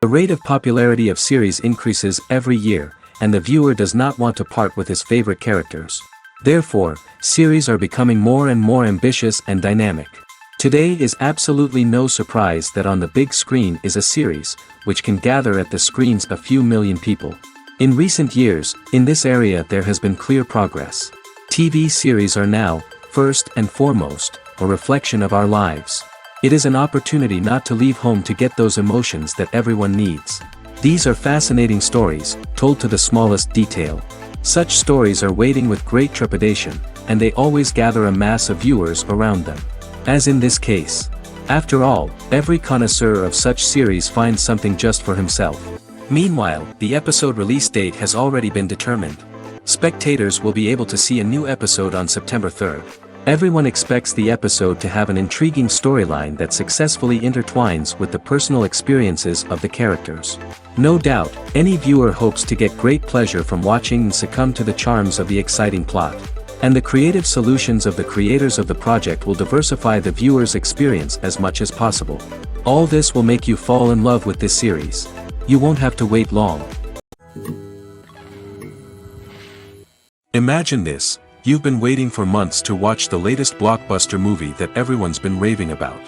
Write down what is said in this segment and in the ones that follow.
The rate of popularity of series increases every year, and the viewer does not want to part with his favorite characters. Therefore, series are becoming more and more ambitious and dynamic. Today is absolutely no surprise that on the big screen is a series, which can gather at the screens a few million people. In recent years, in this area there has been clear progress. TV series are now, first and foremost, a reflection of our lives. It is an opportunity not to leave home to get those emotions that everyone needs. These are fascinating stories, told to the smallest detail. Such stories are waiting with great trepidation, and they always gather a mass of viewers around them. As in this case. After all, every connoisseur of such series finds something just for himself. Meanwhile, the episode release date has already been determined. Spectators will be able to see a new episode on September 3rd. Everyone expects the episode to have an intriguing storyline that successfully intertwines with the personal experiences of the characters. No doubt, any viewer hopes to get great pleasure from watching and succumb to the charms of the exciting plot. And the creative solutions of the creators of the project will diversify the viewer's experience as much as possible. All this will make you fall in love with this series. You won't have to wait long. Imagine this. You've been waiting for months to watch the latest blockbuster movie that everyone's been raving about.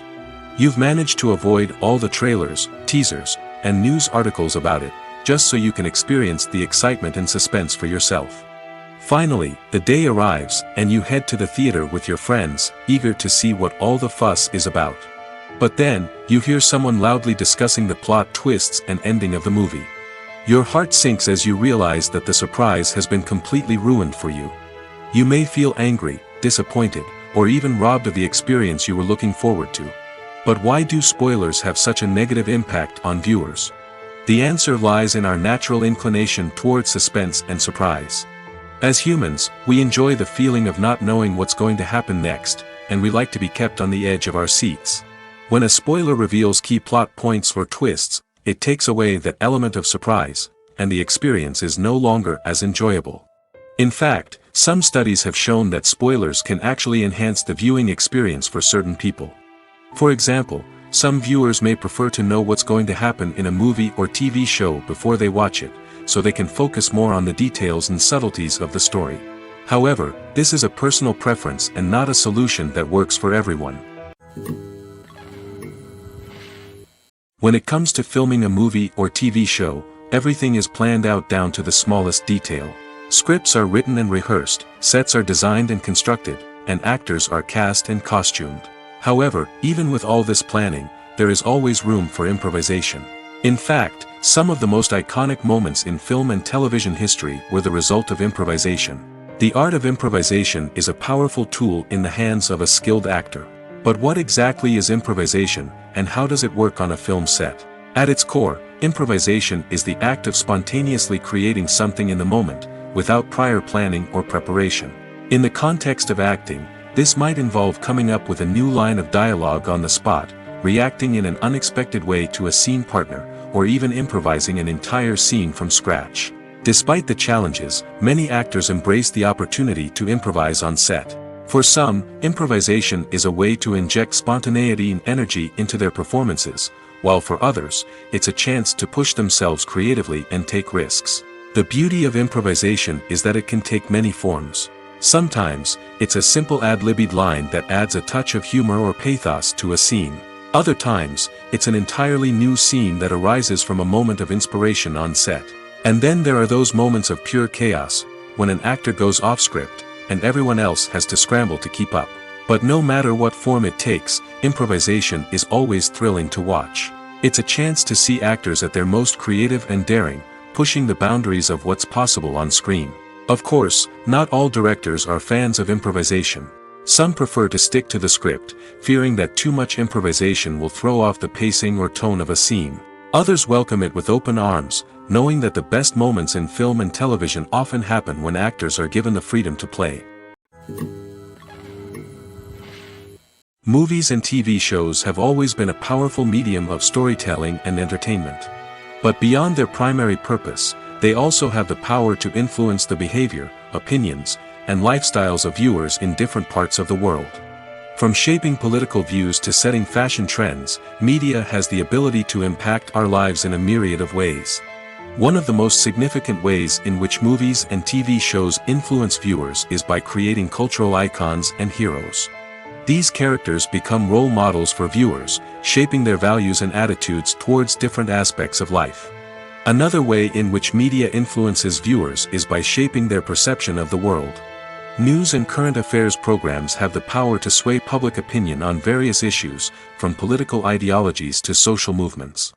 You've managed to avoid all the trailers, teasers, and news articles about it, just so you can experience the excitement and suspense for yourself. Finally, the day arrives, and you head to the theater with your friends, eager to see what all the fuss is about. But then, you hear someone loudly discussing the plot twists and ending of the movie. Your heart sinks as you realize that the surprise has been completely ruined for you. You may feel angry, disappointed, or even robbed of the experience you were looking forward to. But why do spoilers have such a negative impact on viewers? The answer lies in our natural inclination towards suspense and surprise. As humans, we enjoy the feeling of not knowing what's going to happen next, and we like to be kept on the edge of our seats. When a spoiler reveals key plot points or twists, it takes away that element of surprise, and the experience is no longer as enjoyable. In fact, some studies have shown that spoilers can actually enhance the viewing experience for certain people. For example, some viewers may prefer to know what's going to happen in a movie or TV show before they watch it, so they can focus more on the details and subtleties of the story. However, this is a personal preference and not a solution that works for everyone. When it comes to filming a movie or TV show, everything is planned out down to the smallest detail. Scripts are written and rehearsed, sets are designed and constructed, and actors are cast and costumed. However, even with all this planning, there is always room for improvisation. In fact, some of the most iconic moments in film and television history were the result of improvisation. The art of improvisation is a powerful tool in the hands of a skilled actor. But what exactly is improvisation, and how does it work on a film set? At its core, improvisation is the act of spontaneously creating something in the moment, without prior planning or preparation. In the context of acting, this might involve coming up with a new line of dialogue on the spot, reacting in an unexpected way to a scene partner, or even improvising an entire scene from scratch. Despite the challenges, many actors embrace the opportunity to improvise on set. For some, improvisation is a way to inject spontaneity and energy into their performances, while for others, it's a chance to push themselves creatively and take risks. The beauty of improvisation is that it can take many forms. Sometimes, it's a simple ad-libbed line that adds a touch of humor or pathos to a scene. Other times, it's an entirely new scene that arises from a moment of inspiration on set. And then there are those moments of pure chaos, when an actor goes off script, and everyone else has to scramble to keep up. But no matter what form it takes, improvisation is always thrilling to watch. It's a chance to see actors at their most creative and daring, pushing the boundaries of what's possible on screen. Of course, not all directors are fans of improvisation. Some prefer to stick to the script, fearing that too much improvisation will throw off the pacing or tone of a scene. Others welcome it with open arms, knowing that the best moments in film and television often happen when actors are given the freedom to play. Movies and TV shows have always been a powerful medium of storytelling and entertainment. But beyond their primary purpose, they also have the power to influence the behavior, opinions, and lifestyles of viewers in different parts of the world. From shaping political views to setting fashion trends, media has the ability to impact our lives in a myriad of ways. One of the most significant ways in which movies and TV shows influence viewers is by creating cultural icons and heroes. These characters become role models for viewers, shaping their values and attitudes towards different aspects of life. Another way in which media influences viewers is by shaping their perception of the world. News and current affairs programs have the power to sway public opinion on various issues, from political ideologies to social movements.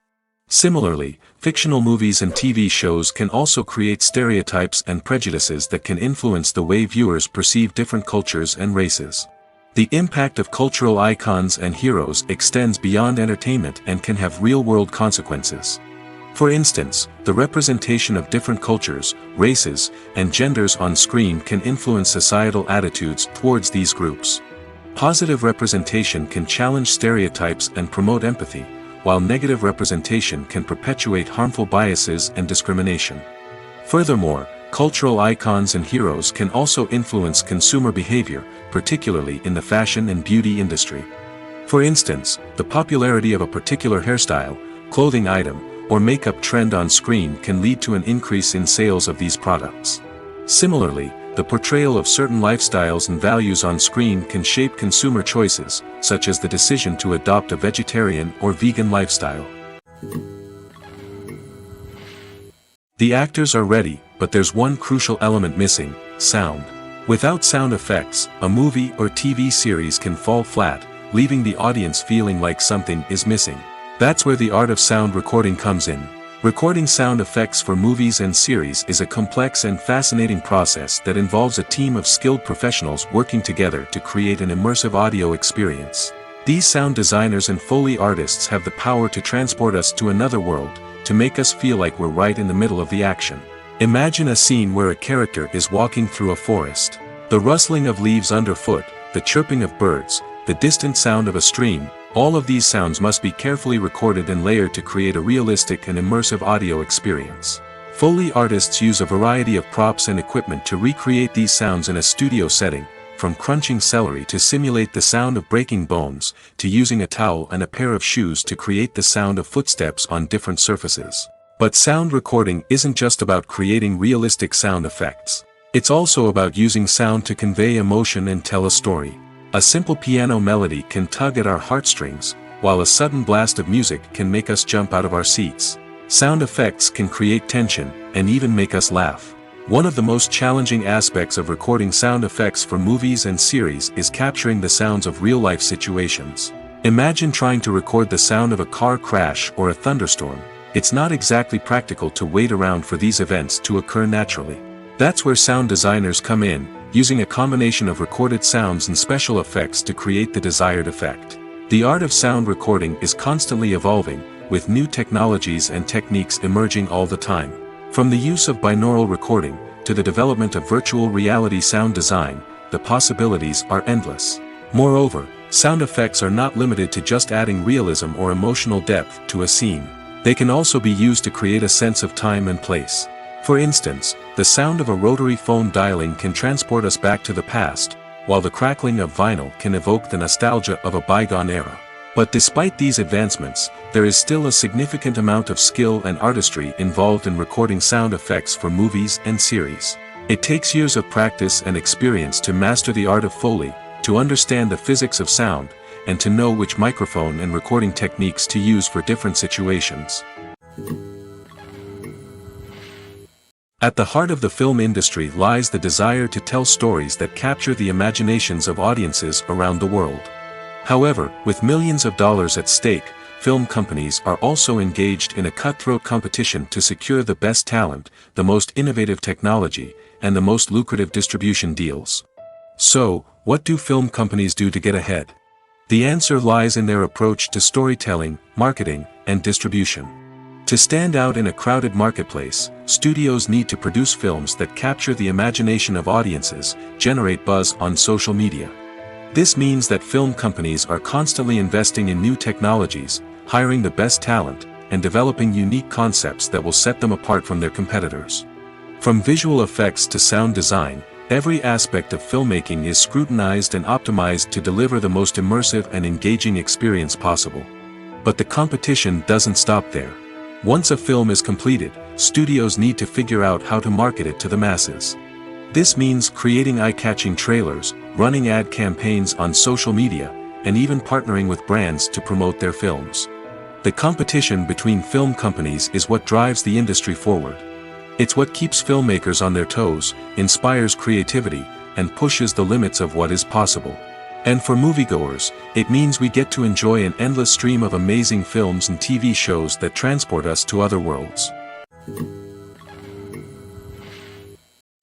Similarly, fictional movies and TV shows can also create stereotypes and prejudices that can influence the way viewers perceive different cultures and races. The impact of cultural icons and heroes extends beyond entertainment and can have real-world consequences. For instance, the representation of different cultures, races, and genders on screen can influence societal attitudes towards these groups. Positive representation can challenge stereotypes and promote empathy, while negative representation can perpetuate harmful biases and discrimination. Furthermore, cultural icons and heroes can also influence consumer behavior, particularly in the fashion and beauty industry. For instance, the popularity of a particular hairstyle, clothing item, or makeup trend on screen can lead to an increase in sales of these products. Similarly, the portrayal of certain lifestyles and values on screen can shape consumer choices, such as the decision to adopt a vegetarian or vegan lifestyle. The actors are ready, but there's one crucial element missing: sound. Without sound effects, a movie or TV series can fall flat, leaving the audience feeling like something is missing. That's where the art of sound recording comes in. Recording sound effects for movies and series is a complex and fascinating process that involves a team of skilled professionals working together to create an immersive audio experience. These sound designers and Foley artists have the power to transport us to another world, to make us feel like we're right in the middle of the action. Imagine a scene where a character is walking through a forest. The rustling of leaves underfoot, the chirping of birds, the distant sound of a stream, all of these sounds must be carefully recorded and layered to create a realistic and immersive audio experience. Foley artists use a variety of props and equipment to recreate these sounds in a studio setting, from crunching celery to simulate the sound of breaking bones, to using a towel and a pair of shoes to create the sound of footsteps on different surfaces. But sound recording isn't just about creating realistic sound effects. It's also about using sound to convey emotion and tell a story. A simple piano melody can tug at our heartstrings, while a sudden blast of music can make us jump out of our seats. Sound effects can create tension, and even make us laugh. One of the most challenging aspects of recording sound effects for movies and series is capturing the sounds of real-life situations. Imagine trying to record the sound of a car crash or a thunderstorm. It's not exactly practical to wait around for these events to occur naturally. That's where sound designers come in, using a combination of recorded sounds and special effects to create the desired effect. The art of sound recording is constantly evolving, with new technologies and techniques emerging all the time. From the use of binaural recording, to the development of virtual reality sound design, the possibilities are endless. Moreover, sound effects are not limited to just adding realism or emotional depth to a scene. They can also be used to create a sense of time and place. For instance, the sound of a rotary phone dialing can transport us back to the past, while the crackling of vinyl can evoke the nostalgia of a bygone era. But despite these advancements, there is still a significant amount of skill and artistry involved in recording sound effects for movies and series. It takes years of practice and experience to master the art of Foley, to understand the physics of sound, and to know which microphone and recording techniques to use for different situations. At the heart of the film industry lies the desire to tell stories that capture the imaginations of audiences around the world. However, with millions of dollars at stake, film companies are also engaged in a cutthroat competition to secure the best talent, the most innovative technology, and the most lucrative distribution deals. So, what do film companies do to get ahead? The answer lies in their approach to storytelling, marketing, and distribution. To stand out in a crowded marketplace, studios need to produce films that capture the imagination of audiences, generate buzz on social media. This means that film companies are constantly investing in new technologies, hiring the best talent, and developing unique concepts that will set them apart from their competitors. From visual effects to sound design, Every aspect of filmmaking is scrutinized and optimized to deliver the most immersive and engaging experience possible. But the competition doesn't stop there. Once a film is completed, studios need to figure out how to market it to the masses. This means creating eye-catching trailers, running ad campaigns on social media, and even partnering with brands to promote their films. The competition between film companies is what drives the industry forward. It's what keeps filmmakers on their toes, inspires creativity, and pushes the limits of what is possible. And for moviegoers, it means we get to enjoy an endless stream of amazing films and TV shows that transport us to other worlds.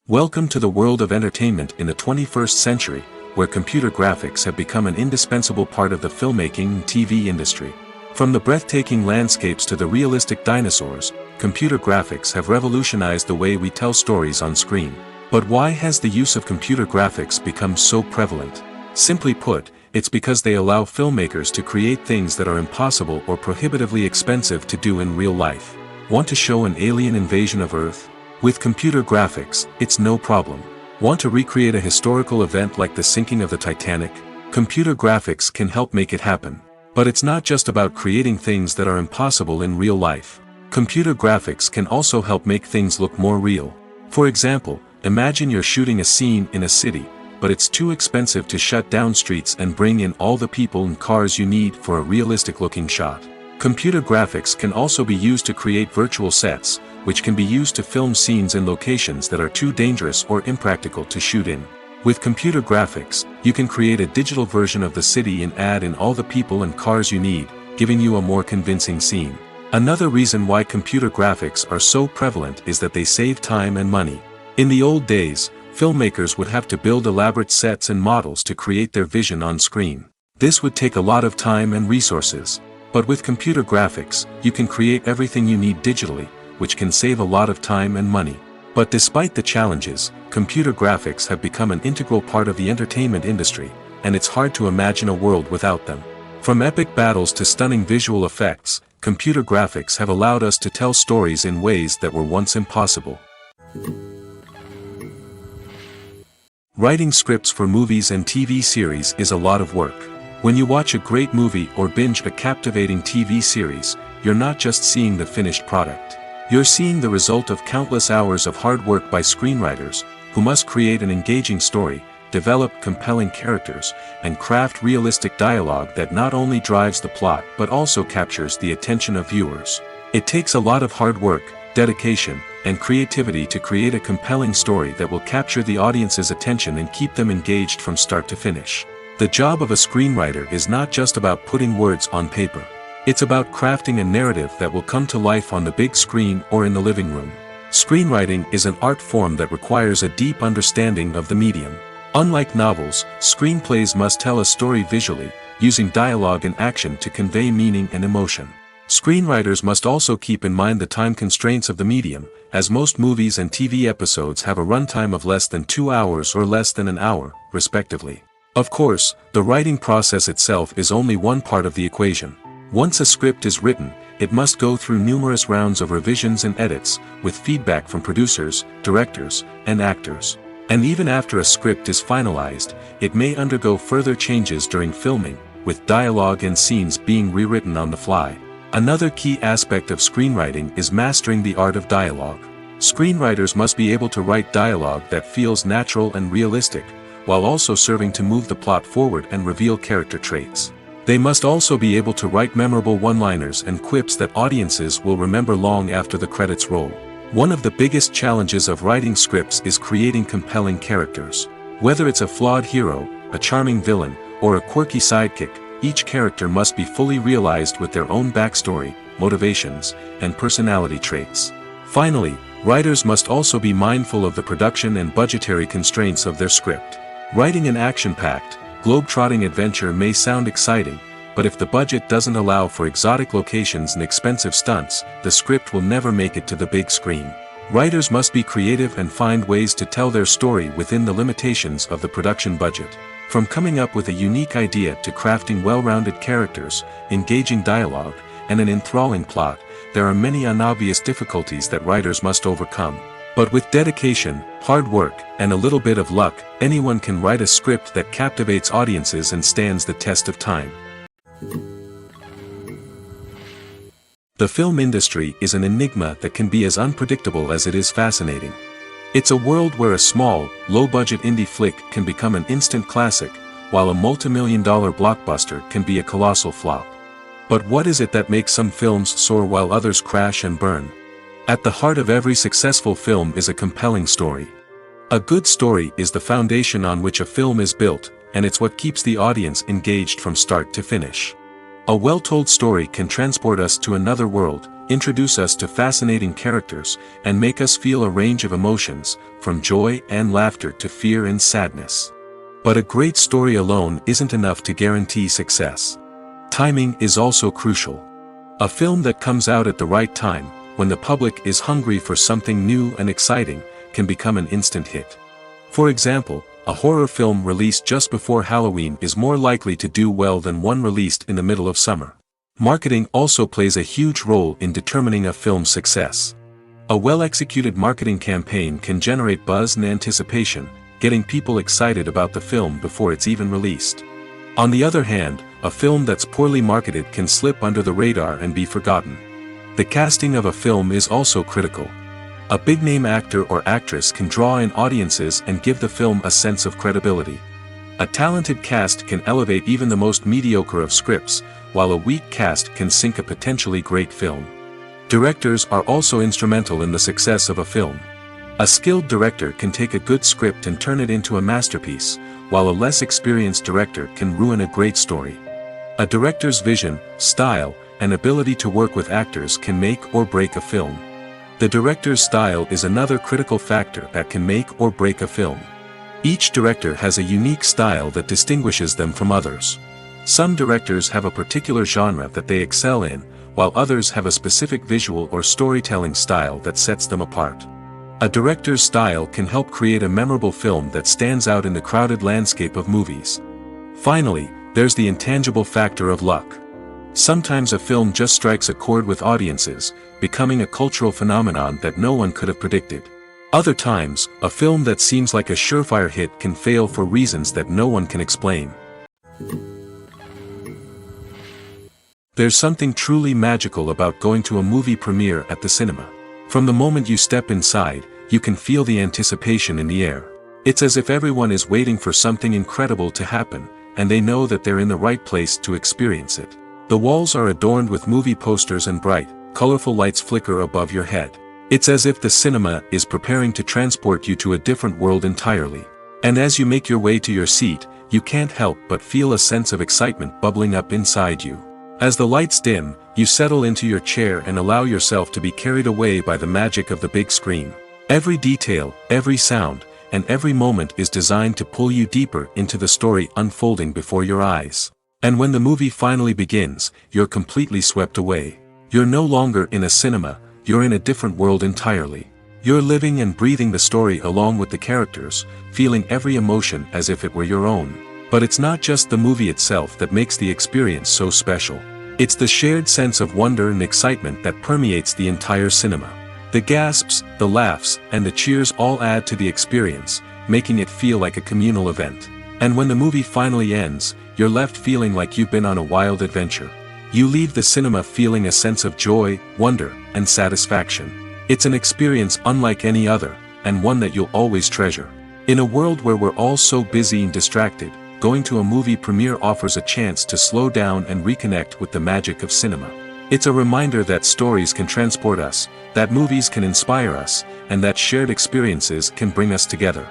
Welcome to the world of entertainment in the 21st century, where computer graphics have become an indispensable part of the filmmaking and TV industry. From the breathtaking landscapes to the realistic dinosaurs, computer graphics have revolutionized the way we tell stories on screen. But why has the use of computer graphics become so prevalent? Simply put, it's because they allow filmmakers to create things that are impossible or prohibitively expensive to do in real life. Want to show an alien invasion of Earth? With computer graphics, it's no problem. Want to recreate a historical event like the sinking of the Titanic? Computer graphics can help make it happen. But it's not just about creating things that are impossible in real life. Computer graphics can also help make things look more real. For example, imagine you're shooting a scene in a city, but it's too expensive to shut down streets and bring in all the people and cars you need for a realistic-looking shot. Computer graphics can also be used to create virtual sets, which can be used to film scenes in locations that are too dangerous or impractical to shoot in. With computer graphics, you can create a digital version of the city and add in all the people and cars you need, giving you a more convincing scene. Another reason why computer graphics are so prevalent is that they save time and money. In the old days, filmmakers would have to build elaborate sets and models to create their vision on screen. This would take a lot of time and resources. But with computer graphics, you can create everything you need digitally, which can save a lot of time and money. But despite the challenges, computer graphics have become an integral part of the entertainment industry, and it's hard to imagine a world without them. From epic battles to stunning visual effects, computer graphics have allowed us to tell stories in ways that were once impossible. Writing scripts for movies and TV series is a lot of work. When you watch a great movie or binge a captivating TV series, you're not just seeing the finished product. You're seeing the result of countless hours of hard work by screenwriters, who must create an engaging story, develop compelling characters, and craft realistic dialogue that not only drives the plot but also captures the attention of viewers. It takes a lot of hard work, dedication, and creativity to create a compelling story that will capture the audience's attention and keep them engaged from start to finish. The job of a screenwriter is not just about putting words on paper. It's about crafting a narrative that will come to life on the big screen or in the living room. Screenwriting is an art form that requires a deep understanding of the medium. Unlike novels, screenplays must tell a story visually, using dialogue and action to convey meaning and emotion. Screenwriters must also keep in mind the time constraints of the medium, as most movies and TV episodes have a runtime of less than 2 hours or less than an hour, respectively. Of course, the writing process itself is only one part of the equation. Once a script is written, it must go through numerous rounds of revisions and edits, with feedback from producers, directors, and actors. And even after a script is finalized, it may undergo further changes during filming, with dialogue and scenes being rewritten on the fly. Another key aspect of screenwriting is mastering the art of dialogue. Screenwriters must be able to write dialogue that feels natural and realistic, while also serving to move the plot forward and reveal character traits. They must also be able to write memorable one-liners and quips that audiences will remember long after the credits roll. One of the biggest challenges of writing scripts is creating compelling characters. Whether it's a flawed hero, a charming villain, or a quirky sidekick, each character must be fully realized with their own backstory, motivations, and personality traits. Finally, writers must also be mindful of the production and budgetary constraints of their script. Writing an action-packed, globe-trotting adventure may sound exciting, but if the budget doesn't allow for exotic locations and expensive stunts, the script will never make it to the big screen. Writers must be creative and find ways to tell their story within the limitations of the production budget. From coming up with a unique idea to crafting well-rounded characters, engaging dialogue, and an enthralling plot, there are many unobvious difficulties that writers must overcome. But with dedication, hard work, and a little bit of luck, anyone can write a script that captivates audiences and stands the test of time. The film industry is an enigma that can be as unpredictable as it is fascinating. It's a world where a small, low-budget indie flick can become an instant classic, while a multi-million-dollar blockbuster can be a colossal flop. But what is it that makes some films soar while others crash and burn? At the heart of every successful film is a compelling story. A good story is the foundation on which a film is built, and it's what keeps the audience engaged from start to finish. A well-told story can transport us to another world, introduce us to fascinating characters, and make us feel a range of emotions, from joy and laughter to fear and sadness. But a great story alone isn't enough to guarantee success. Timing is also crucial. A film that comes out at the right time, when the public is hungry for something new and exciting, can become an instant hit. For example, a horror film released just before Halloween is more likely to do well than one released in the middle of summer. Marketing also plays a huge role in determining a film's success. A well-executed marketing campaign can generate buzz and anticipation, getting people excited about the film before it's even released. On the other hand, a film that's poorly marketed can slip under the radar and be forgotten. The casting of a film is also critical. A big-name actor or actress can draw in audiences and give the film a sense of credibility. A talented cast can elevate even the most mediocre of scripts, while a weak cast can sink a potentially great film. Directors are also instrumental in the success of a film. A skilled director can take a good script and turn it into a masterpiece, while a less experienced director can ruin a great story. A director's vision, style, and ability to work with actors can make or break a film. The director's style is another critical factor that can make or break a film. Each director has a unique style that distinguishes them from others. Some directors have a particular genre that they excel in, while others have a specific visual or storytelling style that sets them apart. A director's style can help create a memorable film that stands out in the crowded landscape of movies. Finally, there's the intangible factor of luck. Sometimes a film just strikes a chord with audiences, becoming a cultural phenomenon that no one could have predicted. Other times, a film that seems like a surefire hit can fail for reasons that no one can explain. There's something truly magical about going to a movie premiere at the cinema. From the moment you step inside, you can feel the anticipation in the air. It's as if everyone is waiting for something incredible to happen, and they know that they're in the right place to experience it. The walls are adorned with movie posters and bright, colorful lights flicker above your head. It's as if the cinema is preparing to transport you to a different world entirely. And as you make your way to your seat, you can't help but feel a sense of excitement bubbling up inside you. As the lights dim, you settle into your chair and allow yourself to be carried away by the magic of the big screen. Every detail, every sound, and every moment is designed to pull you deeper into the story unfolding before your eyes. And when the movie finally begins, you're completely swept away. You're no longer in a cinema, you're in a different world entirely. You're living and breathing the story along with the characters, feeling every emotion as if it were your own. But it's not just the movie itself that makes the experience so special. It's the shared sense of wonder and excitement that permeates the entire cinema. The gasps, the laughs, and the cheers all add to the experience, making it feel like a communal event. And when the movie finally ends, you're left feeling like you've been on a wild adventure. You leave the cinema feeling a sense of joy, wonder, and satisfaction. It's an experience unlike any other, and one that you'll always treasure. In a world where we're all so busy and distracted, going to a movie premiere offers a chance to slow down and reconnect with the magic of cinema. It's a reminder that stories can transport us, that movies can inspire us, and that shared experiences can bring us together.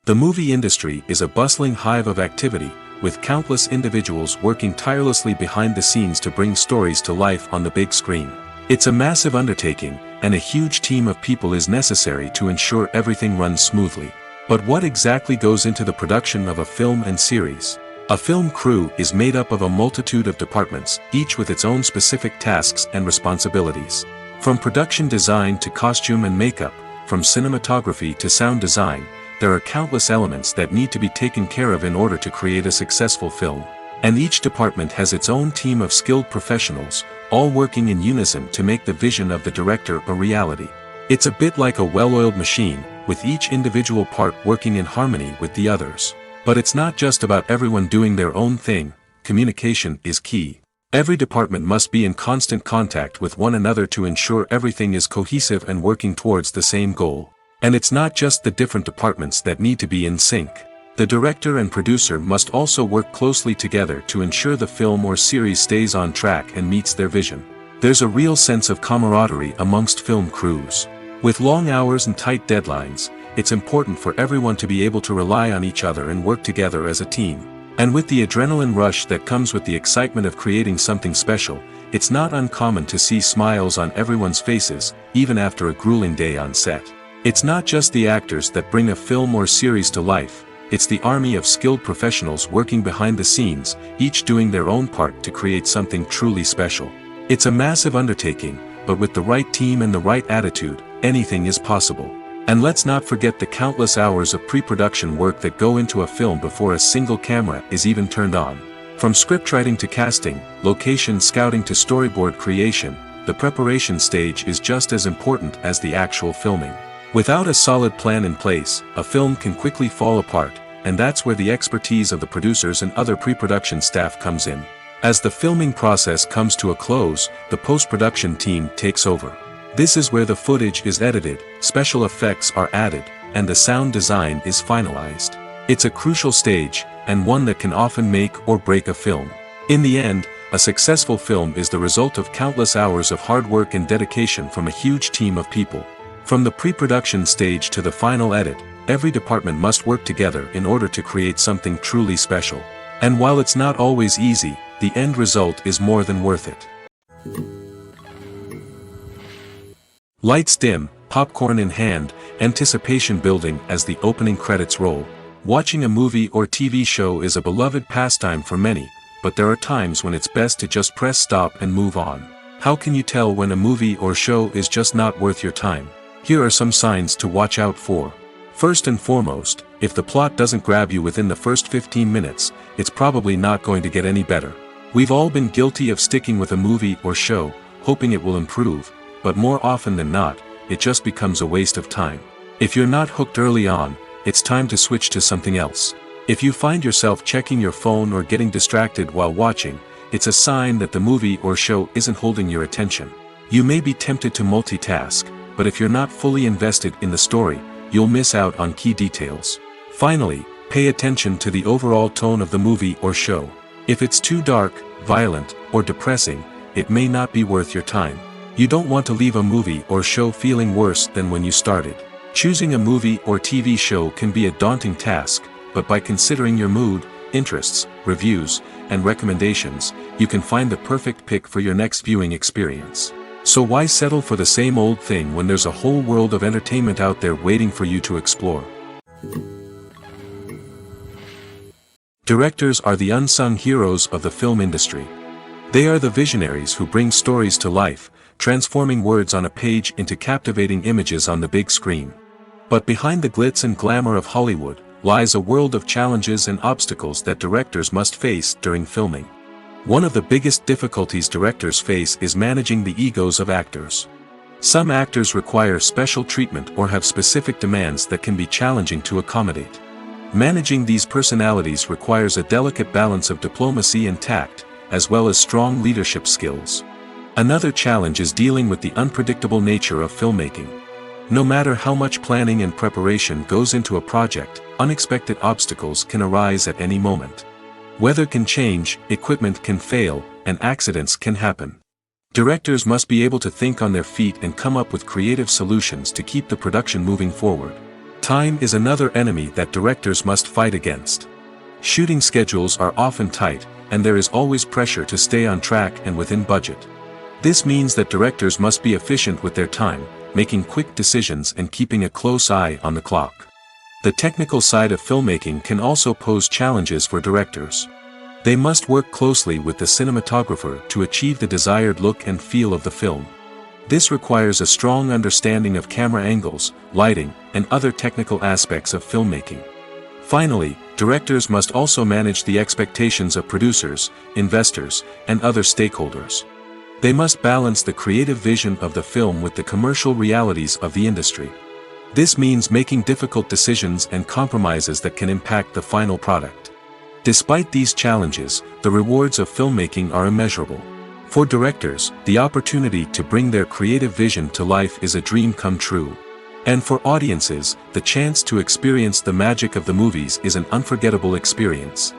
The movie industry is a bustling hive of activity, with countless individuals working tirelessly behind the scenes to bring stories to life on the big screen. It's a massive undertaking, and a huge team of people is necessary to ensure everything runs smoothly. But what exactly goes into the production of a film and series? A film crew is made up of a multitude of departments, each with its own specific tasks and responsibilities. From production design to costume and makeup, from cinematography to sound design, there are countless elements that need to be taken care of in order to create a successful film. And each department has its own team of skilled professionals, all working in unison to make the vision of the director a reality. It's a bit like a well-oiled machine, with each individual part working in harmony with the others. But it's not just about everyone doing their own thing. Communication is key. Every department must be in constant contact with one another to ensure everything is cohesive and working towards the same goal. And it's not just the different departments that need to be in sync. The director and producer must also work closely together to ensure the film or series stays on track and meets their vision. There's a real sense of camaraderie amongst film crews. With long hours and tight deadlines, it's important for everyone to be able to rely on each other and work together as a team. And with the adrenaline rush that comes with the excitement of creating something special, it's not uncommon to see smiles on everyone's faces, even after a grueling day on set. It's not just the actors that bring a film or series to life, it's the army of skilled professionals working behind the scenes, each doing their own part to create something truly special. It's a massive undertaking, but with the right team and the right attitude, anything is possible. And let's not forget the countless hours of pre-production work that go into a film before a single camera is even turned on. From scriptwriting to casting, location scouting to storyboard creation, the preparation stage is just as important as the actual filming. Without a solid plan in place, a film can quickly fall apart, and that's where the expertise of the producers and other pre-production staff comes in. As the filming process comes to a close, the post-production team takes over. This is where the footage is edited, special effects are added, and the sound design is finalized. It's a crucial stage, and one that can often make or break a film. In the end, a successful film is the result of countless hours of hard work and dedication from a huge team of people. From the pre-production stage to the final edit, every department must work together in order to create something truly special. And while it's not always easy, the end result is more than worth it. Lights dim, popcorn in hand, anticipation building as the opening credits roll. Watching a movie or TV show is a beloved pastime for many, but there are times when it's best to just press stop and move on. How can you tell when a movie or show is just not worth your time? Here are some signs to watch out for. First and foremost, if the plot doesn't grab you within the first 15 minutes, it's probably not going to get any better. We've all been guilty of sticking with a movie or show, hoping it will improve, but more often than not, it just becomes a waste of time. If you're not hooked early on, it's time to switch to something else. If you find yourself checking your phone or getting distracted while watching, it's a sign that the movie or show isn't holding your attention. You may be tempted to multitask, but if you're not fully invested in the story, you'll miss out on key details. Finally, pay attention to the overall tone of the movie or show. If it's too dark, violent, or depressing, it may not be worth your time. You don't want to leave a movie or show feeling worse than when you started. Choosing a movie or TV show can be a daunting task, but by considering your mood, interests, reviews, and recommendations, you can find the perfect pick for your next viewing experience. So why settle for the same old thing when there's a whole world of entertainment out there waiting for you to explore? Directors are the unsung heroes of the film industry. They are the visionaries who bring stories to life, transforming words on a page into captivating images on the big screen. But behind the glitz and glamour of Hollywood, lies a world of challenges and obstacles that directors must face during filming. One of the biggest difficulties directors face is managing the egos of actors. Some actors require special treatment or have specific demands that can be challenging to accommodate. Managing these personalities requires a delicate balance of diplomacy and tact, as well as strong leadership skills. Another challenge is dealing with the unpredictable nature of filmmaking. No matter how much planning and preparation goes into a project, unexpected obstacles can arise at any moment. Weather can change, equipment can fail, and accidents can happen. Directors must be able to think on their feet and come up with creative solutions to keep the production moving forward. Time is another enemy that directors must fight against. Shooting schedules are often tight, and there is always pressure to stay on track and within budget. This means that directors must be efficient with their time, making quick decisions and keeping a close eye on the clock. The technical side of filmmaking can also pose challenges for directors. They must work closely with the cinematographer to achieve the desired look and feel of the film. This requires a strong understanding of camera angles, lighting, and other technical aspects of filmmaking. Finally, directors must also manage the expectations of producers, investors, and other stakeholders. They must balance the creative vision of the film with the commercial realities of the industry. This means making difficult decisions and compromises that can impact the final product. Despite these challenges, the rewards of filmmaking are immeasurable. For directors, the opportunity to bring their creative vision to life is a dream come true. And for audiences, the chance to experience the magic of the movies is an unforgettable experience.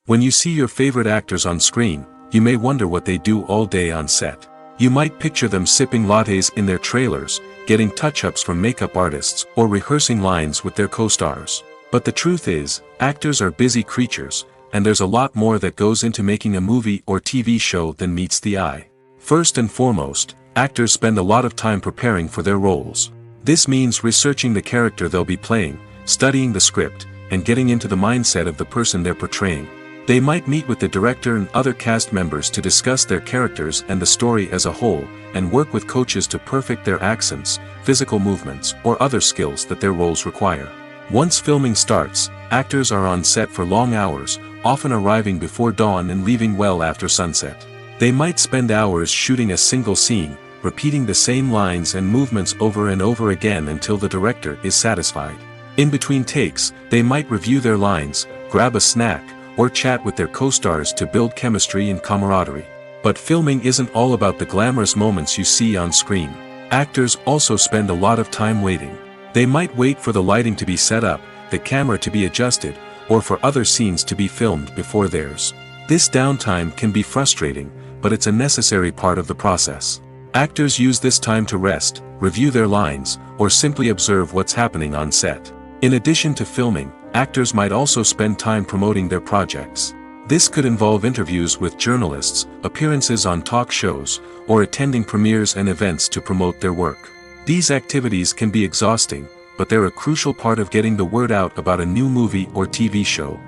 When you see your favorite actors on screen, you may wonder what they do all day on set. You might picture them sipping lattes in their trailers, getting touch-ups from makeup artists, or rehearsing lines with their co-stars. But the truth is, actors are busy creatures, and there's a lot more that goes into making a movie or TV show than meets the eye. First and foremost, actors spend a lot of time preparing for their roles. This means researching the character they'll be playing, studying the script, and getting into the mindset of the person they're portraying. They might meet with the director and other cast members to discuss their characters and the story as a whole, and work with coaches to perfect their accents, physical movements, or other skills that their roles require. Once filming starts, actors are on set for long hours, often arriving before dawn and leaving well after sunset. They might spend hours shooting a single scene, repeating the same lines and movements over and over again until the director is satisfied. In between takes, they might review their lines, grab a snack, or chat with their co-stars to build chemistry and camaraderie. But filming isn't all about the glamorous moments you see on screen. Actors also spend a lot of time waiting. They might wait for the lighting to be set up, the camera to be adjusted, or for other scenes to be filmed before theirs. This downtime can be frustrating, but it's a necessary part of the process. Actors use this time to rest, review their lines, or simply observe what's happening on set. In addition to filming, actors might also spend time promoting their projects. This could involve interviews with journalists, appearances on talk shows, or attending premieres and events to promote their work. These activities can be exhausting, but they're a crucial part of getting the word out about a new movie or TV show.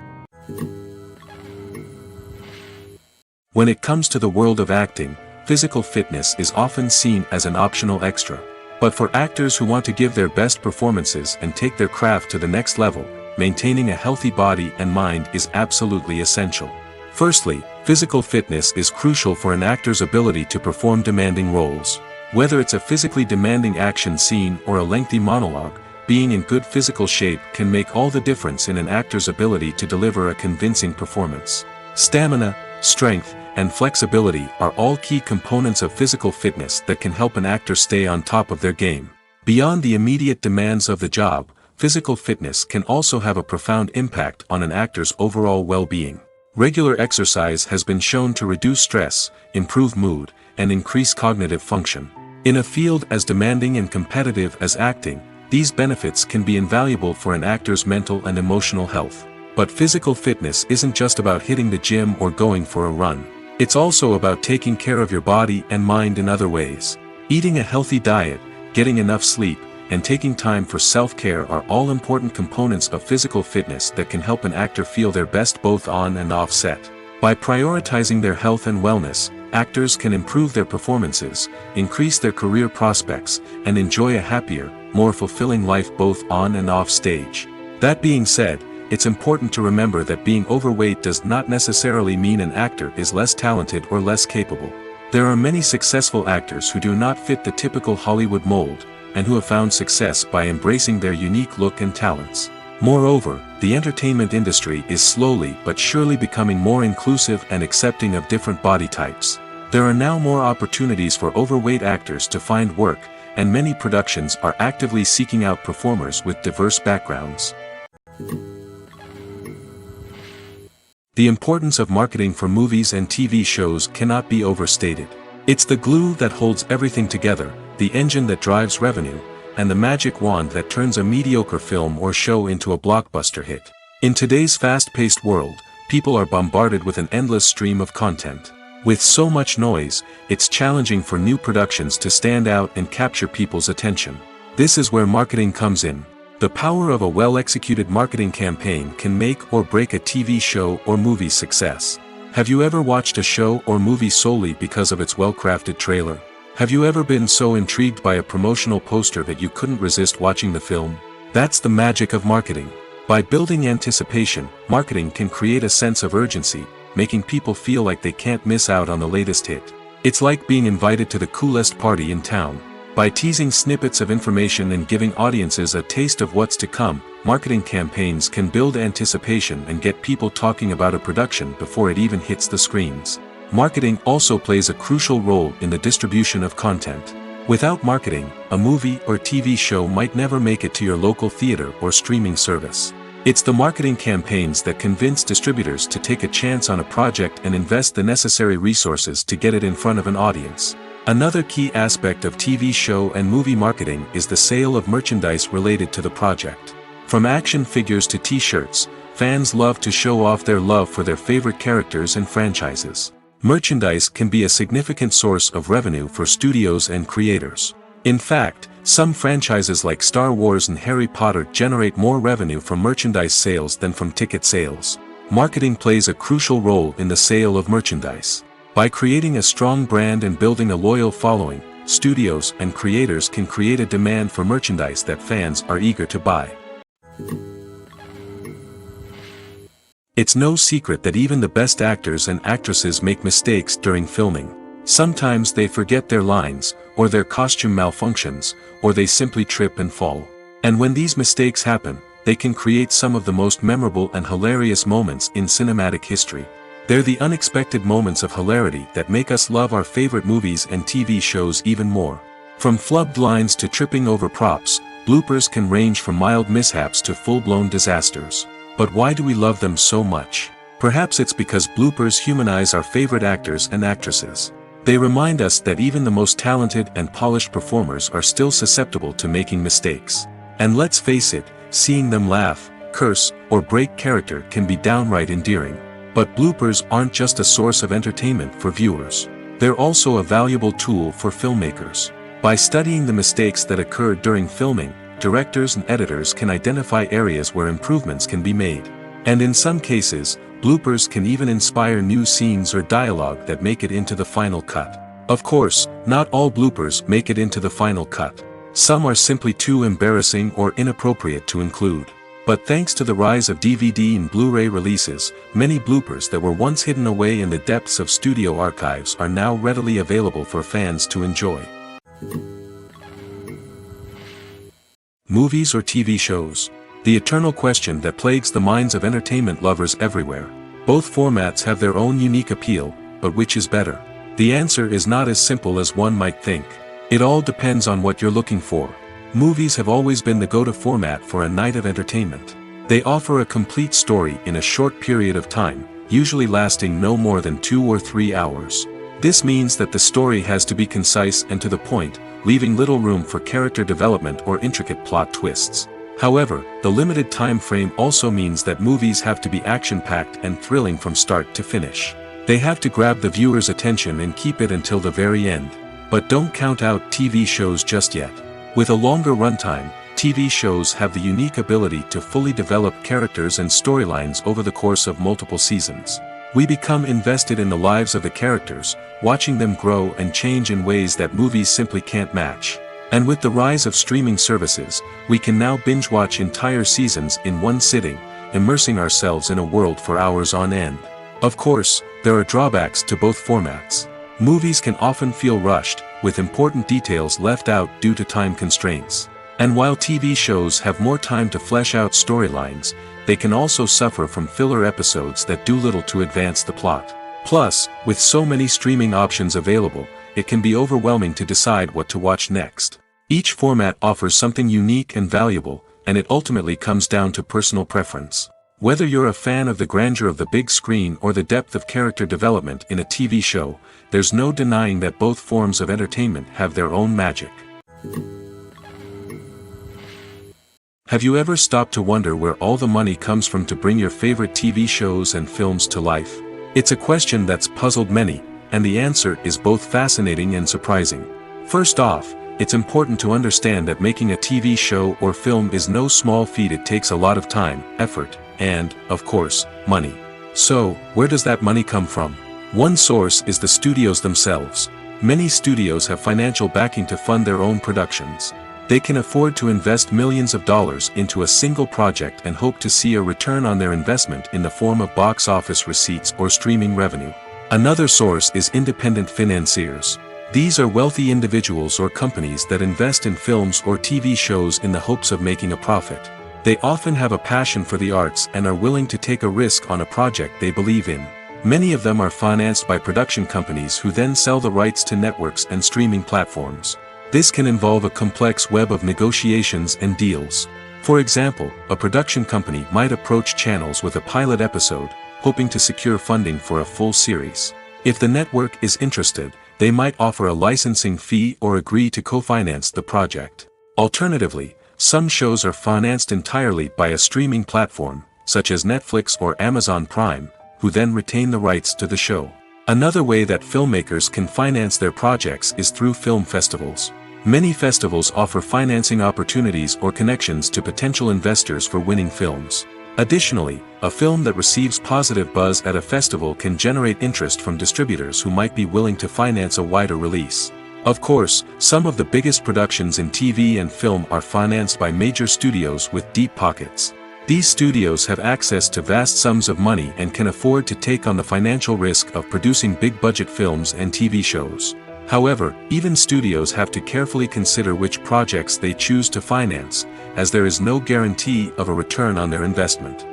When it comes to the world of acting, physical fitness is often seen as an optional extra. But for actors who want to give their best performances and take their craft to the next level, maintaining a healthy body and mind is absolutely essential. Firstly, physical fitness is crucial for an actor's ability to perform demanding roles. Whether it's a physically demanding action scene or a lengthy monologue, being in good physical shape can make all the difference in an actor's ability to deliver a convincing performance. Stamina, strength, and flexibility are all key components of physical fitness that can help an actor stay on top of their game. Beyond the immediate demands of the job, physical fitness can also have a profound impact on an actor's overall well-being. Regular exercise has been shown to reduce stress, improve mood, and increase cognitive function. In a field as demanding and competitive as acting, these benefits can be invaluable for an actor's mental and emotional health. But physical fitness isn't just about hitting the gym or going for a run. It's also about taking care of your body and mind in other ways. Eating a healthy diet, getting enough sleep, and taking time for self-care are all important components of physical fitness that can help an actor feel their best both on and off set. By prioritizing their health and wellness, actors can improve their performances, increase their career prospects, and enjoy a happier, more fulfilling life both on and off stage. That being said, it's important to remember that being overweight does not necessarily mean an actor is less talented or less capable. There are many successful actors who do not fit the typical Hollywood mold, and who have found success by embracing their unique look and talents. Moreover, the entertainment industry is slowly but surely becoming more inclusive and accepting of different body types. There are now more opportunities for overweight actors to find work, and many productions are actively seeking out performers with diverse backgrounds. The importance of marketing for movies and TV shows cannot be overstated. It's the glue that holds everything together, the engine that drives revenue, and the magic wand that turns a mediocre film or show into a blockbuster hit. In today's fast-paced world, people are bombarded with an endless stream of content. With so much noise, it's challenging for new productions to stand out and capture people's attention. This is where marketing comes in. The power of a well-executed marketing campaign can make or break a TV show or movie's success. Have you ever watched a show or movie solely because of its well-crafted trailer? Have you ever been so intrigued by a promotional poster that you couldn't resist watching the film? That's the magic of marketing. By building anticipation, marketing can create a sense of urgency, making people feel like they can't miss out on the latest hit. It's like being invited to the coolest party in town. By teasing snippets of information and giving audiences a taste of what's to come, marketing campaigns can build anticipation and get people talking about a production before it even hits the screens. Marketing also plays a crucial role in the distribution of content. Without marketing, a movie or TV show might never make it to your local theater or streaming service. It's the marketing campaigns that convince distributors to take a chance on a project and invest the necessary resources to get it in front of an audience. Another key aspect of TV show and movie marketing is the sale of merchandise related to the project. From action figures to t-shirts, fans love to show off their love for their favorite characters and franchises. Merchandise can be a significant source of revenue for studios and creators. In fact, some franchises like Star Wars and Harry Potter generate more revenue from merchandise sales than from ticket sales. Marketing plays a crucial role in the sale of merchandise. By creating a strong brand and building a loyal following, studios and creators can create a demand for merchandise that fans are eager to buy. It's no secret that even the best actors and actresses make mistakes during filming. Sometimes they forget their lines, or their costume malfunctions, or they simply trip and fall. And when these mistakes happen, they can create some of the most memorable and hilarious moments in cinematic history. They're the unexpected moments of hilarity that make us love our favorite movies and TV shows even more. From flubbed lines to tripping over props, bloopers can range from mild mishaps to full-blown disasters. But why do we love them so much? Perhaps it's because bloopers humanize our favorite actors and actresses. They remind us that even the most talented and polished performers are still susceptible to making mistakes. And let's face it, seeing them laugh, curse, or break character can be downright endearing. But bloopers aren't just a source of entertainment for viewers. They're also a valuable tool for filmmakers. By studying the mistakes that occurred during filming, directors and editors can identify areas where improvements can be made. And in some cases, bloopers can even inspire new scenes or dialogue that make it into the final cut. Of course, not all bloopers make it into the final cut. Some are simply too embarrassing or inappropriate to include. But thanks to the rise of DVD and Blu-ray releases, many bloopers that were once hidden away in the depths of studio archives are now readily available for fans to enjoy. Movies or TV shows? The eternal question that plagues the minds of entertainment lovers everywhere. Both formats have their own unique appeal, but which is better? The answer is not as simple as one might think. It all depends on what you're looking for. Movies have always been the go-to format for a night of entertainment. They offer a complete story in a short period of time, usually lasting no more than 2 or 3 hours. This means that the story has to be concise and to the point, leaving little room for character development or intricate plot twists. However, the limited time frame also means that movies have to be action-packed and thrilling from start to finish. They have to grab the viewer's attention and keep it until the very end. But don't count out TV shows just yet. With a longer runtime, TV shows have the unique ability to fully develop characters and storylines over the course of multiple seasons. We become invested in the lives of the characters, watching them grow and change in ways that movies simply can't match. And with the rise of streaming services, we can now binge-watch entire seasons in one sitting, immersing ourselves in a world for hours on end. Of course, there are drawbacks to both formats. Movies can often feel rushed, with important details left out due to time constraints. And while TV shows have more time to flesh out storylines, they can also suffer from filler episodes that do little to advance the plot. Plus, with so many streaming options available, it can be overwhelming to decide what to watch next. Each format offers something unique and valuable, and it ultimately comes down to personal preference. Whether you're a fan of the grandeur of the big screen or the depth of character development in a TV show, there's no denying that both forms of entertainment have their own magic. Have you ever stopped to wonder where all the money comes from to bring your favorite TV shows and films to life? It's a question that's puzzled many, and the answer is both fascinating and surprising. First off, it's important to understand that making a TV show or film is no small feat. It takes a lot of time, effort, and, of course, money. So, where does that money come from? One source is the studios themselves. Many studios have financial backing to fund their own productions. They can afford to invest millions of dollars into a single project and hope to see a return on their investment in the form of box office receipts or streaming revenue. Another source is independent financiers. These are wealthy individuals or companies that invest in films or TV shows in the hopes of making a profit. They often have a passion for the arts and are willing to take a risk on a project they believe in. Many of them are financed by production companies who then sell the rights to networks and streaming platforms. This can involve a complex web of negotiations and deals. For example, a production company might approach channels with a pilot episode, hoping to secure funding for a full series. If the network is interested, they might offer a licensing fee or agree to co-finance the project. Alternatively, some shows are financed entirely by a streaming platform, such as Netflix or Amazon Prime, who then retain the rights to the show. Another way that filmmakers can finance their projects is through film festivals. Many festivals offer financing opportunities or connections to potential investors for winning films. Additionally, a film that receives positive buzz at a festival can generate interest from distributors who might be willing to finance a wider release. Of course, some of the biggest productions in TV and film are financed by major studios with deep pockets. These studios have access to vast sums of money and can afford to take on the financial risk of producing big-budget films and TV shows. However, even studios have to carefully consider which projects they choose to finance, as there is no guarantee of a return on their investment.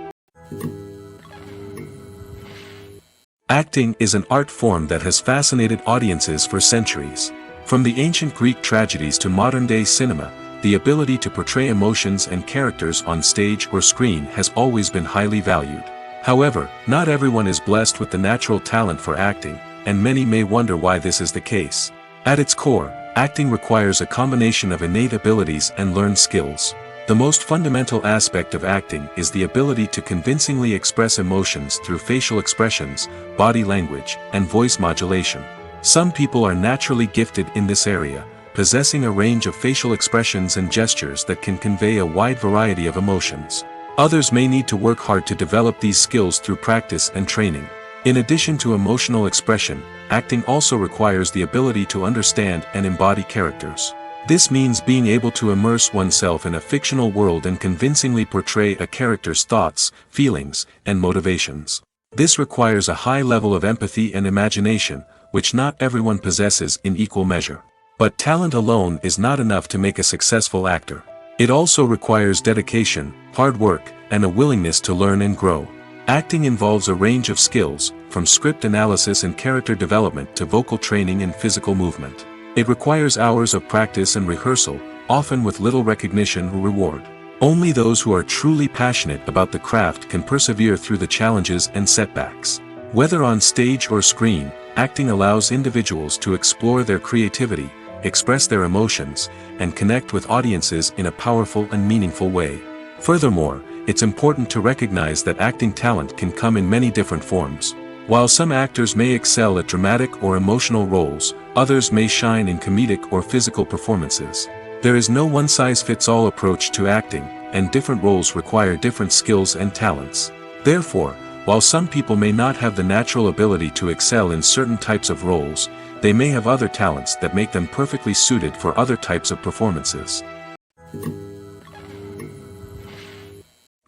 Acting is an art form that has fascinated audiences for centuries. From the ancient Greek tragedies to modern-day cinema, the ability to portray emotions and characters on stage or screen has always been highly valued. However, not everyone is blessed with the natural talent for acting, and many may wonder why this is the case. At its core, acting requires a combination of innate abilities and learned skills. The most fundamental aspect of acting is the ability to convincingly express emotions through facial expressions, body language, and voice modulation. Some people are naturally gifted in this area, possessing a range of facial expressions and gestures that can convey a wide variety of emotions. Others may need to work hard to develop these skills through practice and training. In addition to emotional expression, acting also requires the ability to understand and embody characters. This means being able to immerse oneself in a fictional world and convincingly portray a character's thoughts, feelings, and motivations. This requires a high level of empathy and imagination, which not everyone possesses in equal measure. But talent alone is not enough to make a successful actor. It also requires dedication, hard work, and a willingness to learn and grow. Acting involves a range of skills, from script analysis and character development to vocal training and physical movement. It requires hours of practice and rehearsal, often with little recognition or reward. Only those who are truly passionate about the craft can persevere through the challenges and setbacks. Whether on stage or screen, acting allows individuals to explore their creativity, express their emotions, and connect with audiences in a powerful and meaningful way. Furthermore, it's important to recognize that acting talent can come in many different forms. While some actors may excel at dramatic or emotional roles, others may shine in comedic or physical performances. There is no one-size-fits-all approach to acting, and different roles require different skills and talents. Therefore, while some people may not have the natural ability to excel in certain types of roles, they may have other talents that make them perfectly suited for other types of performances.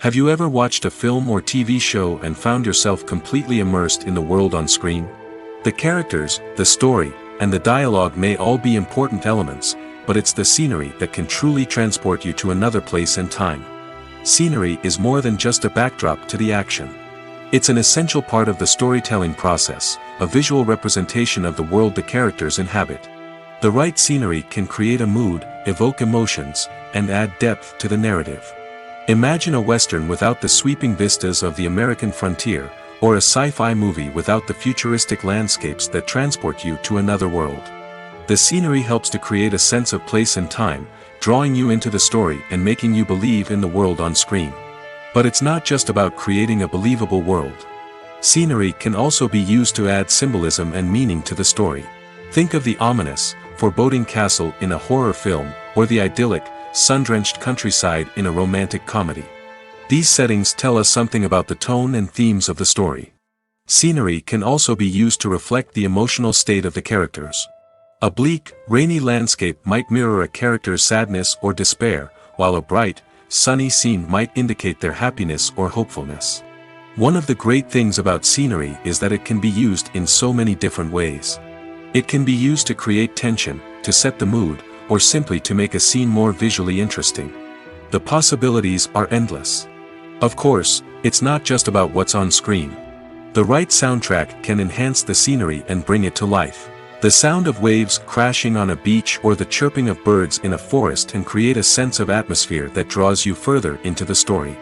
Have you ever watched a film or TV show and found yourself completely immersed in the world on screen? The characters, the story, and the dialogue may all be important elements, but it's the scenery that can truly transport you to another place and time. Scenery is more than just a backdrop to the action. It's an essential part of the storytelling process, a visual representation of the world the characters inhabit. The right scenery can create a mood, evoke emotions, and add depth to the narrative. Imagine a Western without the sweeping vistas of the American frontier, or a sci-fi movie without the futuristic landscapes that transport you to another world. The scenery helps to create a sense of place and time, drawing you into the story and making you believe in the world on screen. But it's not just about creating a believable world. Scenery can also be used to add symbolism and meaning to the story. Think of the ominous, foreboding castle in a horror film, or the idyllic, sun-drenched countryside in a romantic comedy. These settings tell us something about the tone and themes of the story. Scenery can also be used to reflect the emotional state of the characters. A bleak, rainy landscape might mirror a character's sadness or despair, while a bright, sunny scene might indicate their happiness or hopefulness. One of the great things about scenery is that it can be used in so many different ways. It can be used to create tension, to set the mood, or simply to make a scene more visually interesting. The possibilities are endless. Of course, it's not just about what's on screen. The right soundtrack can enhance the scenery and bring it to life. The sound of waves crashing on a beach or the chirping of birds in a forest can create a sense of atmosphere that draws you further into the story.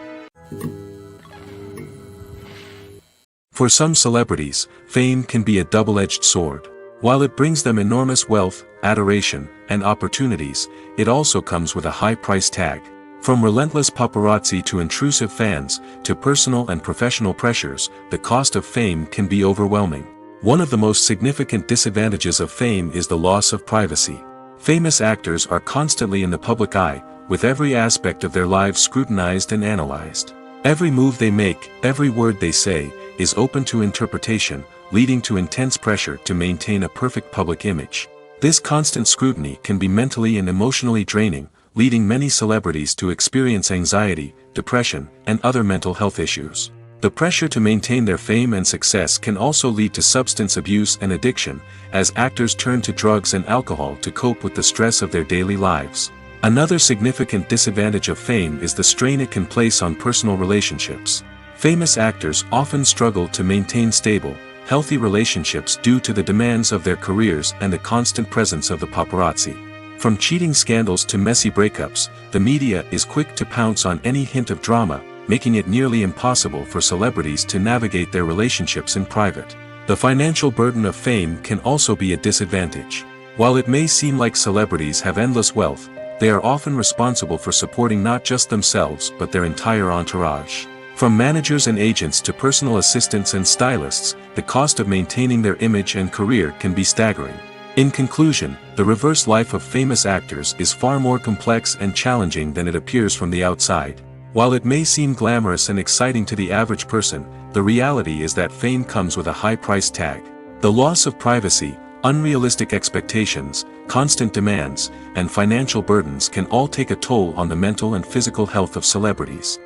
For some celebrities, fame can be a double-edged sword. While it brings them enormous wealth, adoration, and opportunities, it also comes with a high price tag. From relentless paparazzi to intrusive fans, to personal and professional pressures, the cost of fame can be overwhelming. One of the most significant disadvantages of fame is the loss of privacy. Famous actors are constantly in the public eye, with every aspect of their lives scrutinized and analyzed. Every move they make, every word they say, is open to interpretation, leading to intense pressure to maintain a perfect public image. This constant scrutiny can be mentally and emotionally draining, leading many celebrities to experience anxiety, depression, and other mental health issues. The pressure to maintain their fame and success can also lead to substance abuse and addiction, as actors turn to drugs and alcohol to cope with the stress of their daily lives. Another significant disadvantage of fame is the strain it can place on personal relationships. Famous actors often struggle to maintain stable, healthy relationships due to the demands of their careers and the constant presence of the paparazzi. From cheating scandals to messy breakups, the media is quick to pounce on any hint of drama, making it nearly impossible for celebrities to navigate their relationships in private. The financial burden of fame can also be a disadvantage. While it may seem like celebrities have endless wealth, they are often responsible for supporting not just themselves but their entire entourage. From managers and agents to personal assistants and stylists, the cost of maintaining their image and career can be staggering. In conclusion, the reverse life of famous actors is far more complex and challenging than it appears from the outside. While it may seem glamorous and exciting to the average person, the reality is that fame comes with a high price tag. The loss of privacy, unrealistic expectations, constant demands, and financial burdens can all take a toll on the mental and physical health of celebrities.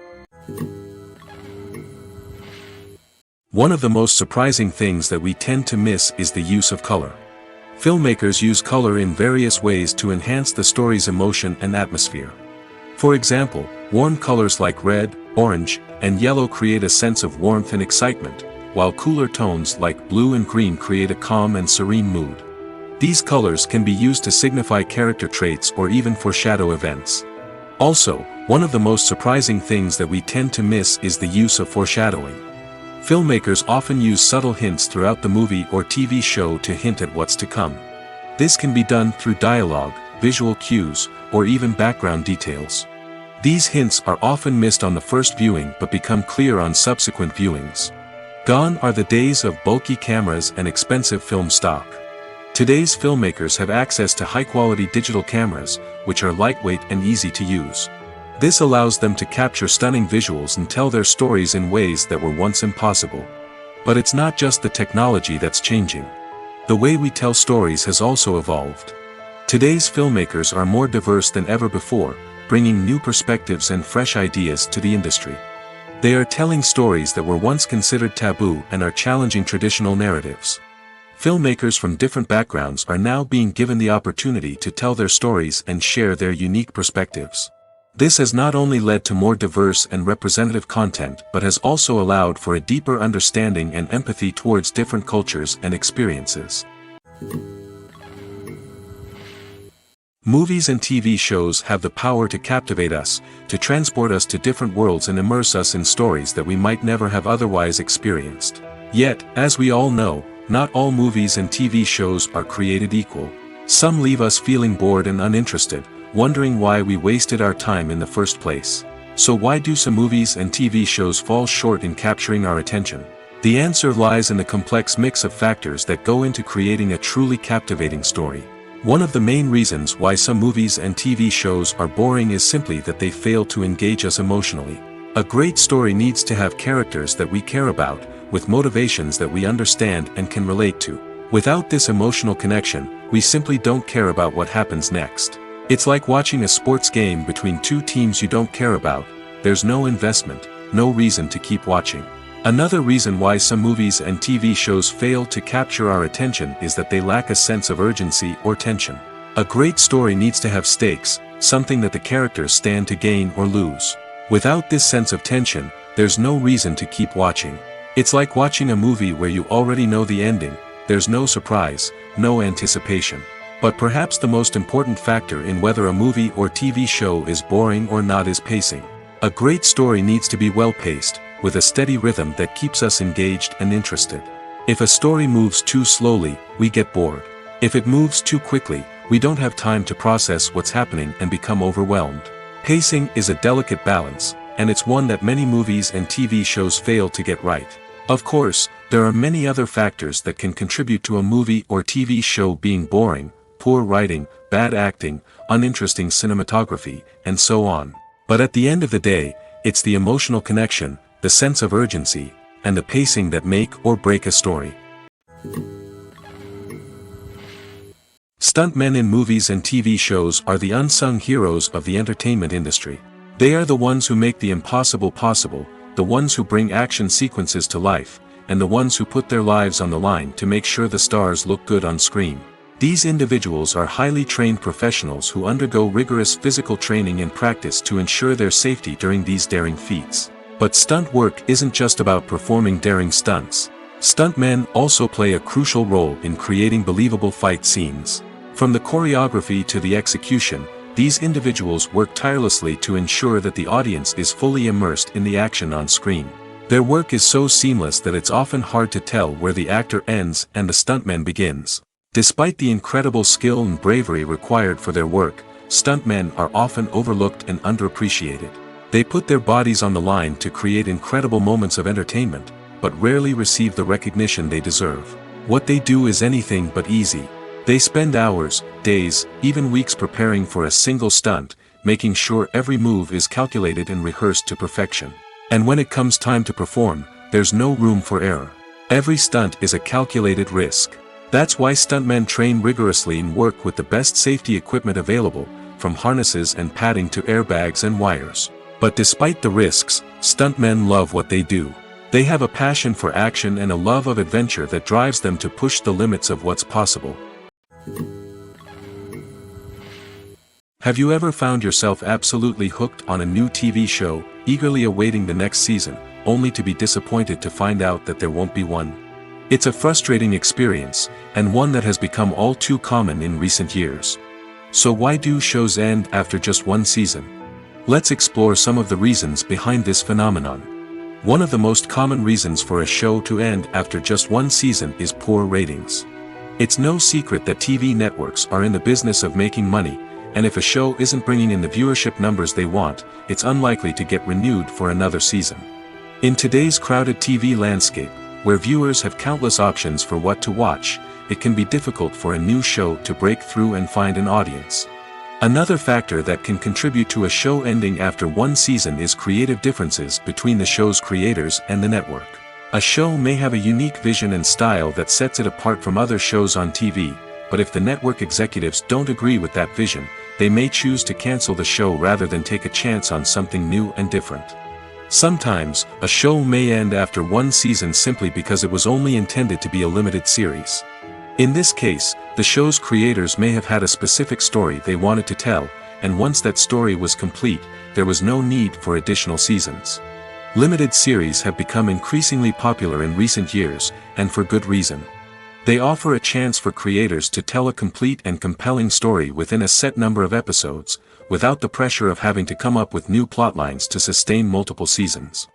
One of the most surprising things that we tend to miss is the use of color. Filmmakers use color in various ways to enhance the story's emotion and atmosphere. For example, warm colors like red, orange, and yellow create a sense of warmth and excitement, while cooler tones like blue and green create a calm and serene mood. These colors can be used to signify character traits or even foreshadow events. Also, one of the most surprising things that we tend to miss is the use of foreshadowing. Filmmakers often use subtle hints throughout the movie or TV show to hint at what's to come. This can be done through dialogue, visual cues, or even background details. These hints are often missed on the first viewing but become clear on subsequent viewings. Gone are the days of bulky cameras and expensive film stock. Today's filmmakers have access to high-quality digital cameras, which are lightweight and easy to use. This allows them to capture stunning visuals and tell their stories in ways that were once impossible. But it's not just the technology that's changing. The way we tell stories has also evolved. Today's filmmakers are more diverse than ever before, bringing new perspectives and fresh ideas to the industry. They are telling stories that were once considered taboo and are challenging traditional narratives. Filmmakers from different backgrounds are now being given the opportunity to tell their stories and share their unique perspectives. This has not only led to more diverse and representative content but has also allowed for a deeper understanding and empathy towards different cultures and experiences. Movies and TV shows have the power to captivate us, to transport us to different worlds and immerse us in stories that we might never have otherwise experienced. Yet, as we all know, not all movies and TV shows are created equal. Some leave us feeling bored and uninterested, wondering why we wasted our time in the first place. So why do some movies and TV shows fall short in capturing our attention? The answer lies in the complex mix of factors that go into creating a truly captivating story. One of the main reasons why some movies and TV shows are boring is simply that they fail to engage us emotionally. A great story needs to have characters that we care about, with motivations that we understand and can relate to. Without this emotional connection, we simply don't care about what happens next. It's like watching a sports game between two teams you don't care about. There's no investment, no reason to keep watching. Another reason why some movies and TV shows fail to capture our attention is that they lack a sense of urgency or tension. A great story needs to have stakes, something that the characters stand to gain or lose. Without this sense of tension, there's no reason to keep watching. It's like watching a movie where you already know the ending. There's no surprise, no anticipation. But perhaps the most important factor in whether a movie or TV show is boring or not is pacing. A great story needs to be well-paced, with a steady rhythm that keeps us engaged and interested. If a story moves too slowly, we get bored. If it moves too quickly, we don't have time to process what's happening and become overwhelmed. Pacing is a delicate balance, and it's one that many movies and TV shows fail to get right. Of course, there are many other factors that can contribute to a movie or TV show being boring: poor writing, bad acting, uninteresting cinematography, and so on. But at the end of the day, it's the emotional connection, the sense of urgency, and the pacing that make or break a story. Stuntmen in movies and TV shows are the unsung heroes of the entertainment industry. They are the ones who make the impossible possible, the ones who bring action sequences to life, and the ones who put their lives on the line to make sure the stars look good on screen. These individuals are highly trained professionals who undergo rigorous physical training and practice to ensure their safety during these daring feats. But stunt work isn't just about performing daring stunts. Stuntmen also play a crucial role in creating believable fight scenes. From the choreography to the execution, these individuals work tirelessly to ensure that the audience is fully immersed in the action on screen. Their work is so seamless that it's often hard to tell where the actor ends and the stuntman begins. Despite the incredible skill and bravery required for their work, stuntmen are often overlooked and underappreciated. They put their bodies on the line to create incredible moments of entertainment, but rarely receive the recognition they deserve. What they do is anything but easy. They spend hours, days, even weeks preparing for a single stunt, making sure every move is calculated and rehearsed to perfection. And when it comes time to perform, there's no room for error. Every stunt is a calculated risk. That's why stuntmen train rigorously and work with the best safety equipment available, from harnesses and padding to airbags and wires. But despite the risks, stuntmen love what they do. They have a passion for action and a love of adventure that drives them to push the limits of what's possible. Have you ever found yourself absolutely hooked on a new TV show, eagerly awaiting the next season, only to be disappointed to find out that there won't be one? It's a frustrating experience, and one that has become all too common in recent years. So why do shows end after just one season? Let's explore some of the reasons behind this phenomenon. One of the most common reasons for a show to end after just one season is poor ratings. It's no secret that TV networks are in the business of making money, and if a show isn't bringing in the viewership numbers they want, it's unlikely to get renewed for another season. In today's crowded TV landscape, where viewers have countless options for what to watch, it can be difficult for a new show to break through and find an audience. Another factor that can contribute to a show ending after one season is creative differences between the show's creators and the network. A show may have a unique vision and style that sets it apart from other shows on TV, but if the network executives don't agree with that vision, they may choose to cancel the show rather than take a chance on something new and different. Sometimes, a show may end after one season simply because it was only intended to be a limited series. In this case, the show's creators may have had a specific story they wanted to tell, and once that story was complete, there was no need for additional seasons. Limited series have become increasingly popular in recent years, and for good reason. They offer a chance for creators to tell a complete and compelling story within a set number of episodes, without the pressure of having to come up with new plotlines to sustain multiple seasons.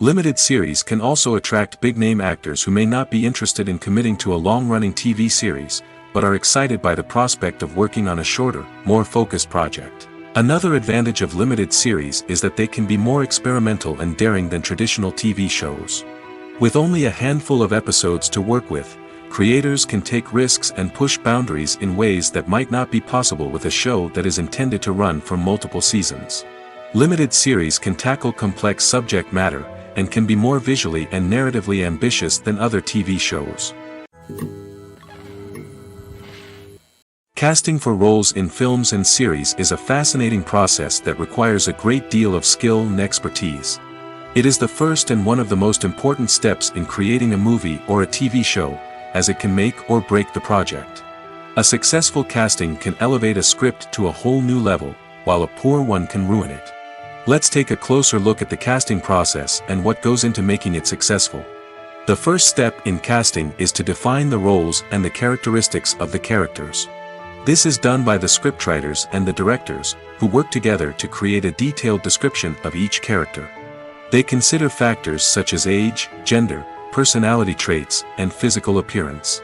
Limited series can also attract big-name actors who may not be interested in committing to a long-running TV series, but are excited by the prospect of working on a shorter, more focused project. Another advantage of limited series is that they can be more experimental and daring than traditional TV shows. With only a handful of episodes to work with, creators can take risks and push boundaries in ways that might not be possible with a show that is intended to run for multiple seasons. Limited series can tackle complex subject matter, and can be more visually and narratively ambitious than other TV shows. Casting for roles in films and series is a fascinating process that requires a great deal of skill and expertise. It is the first and one of the most important steps in creating a movie or a TV show, as it can make or break the project. A successful casting can elevate a script to a whole new level, while a poor one can ruin it. Let's take a closer look at the casting process and what goes into making it successful. The first step in casting is to define the roles and the characteristics of the characters. This is done by the scriptwriters and the directors, who work together to create a detailed description of each character. They consider factors such as age, gender, personality traits, and physical appearance.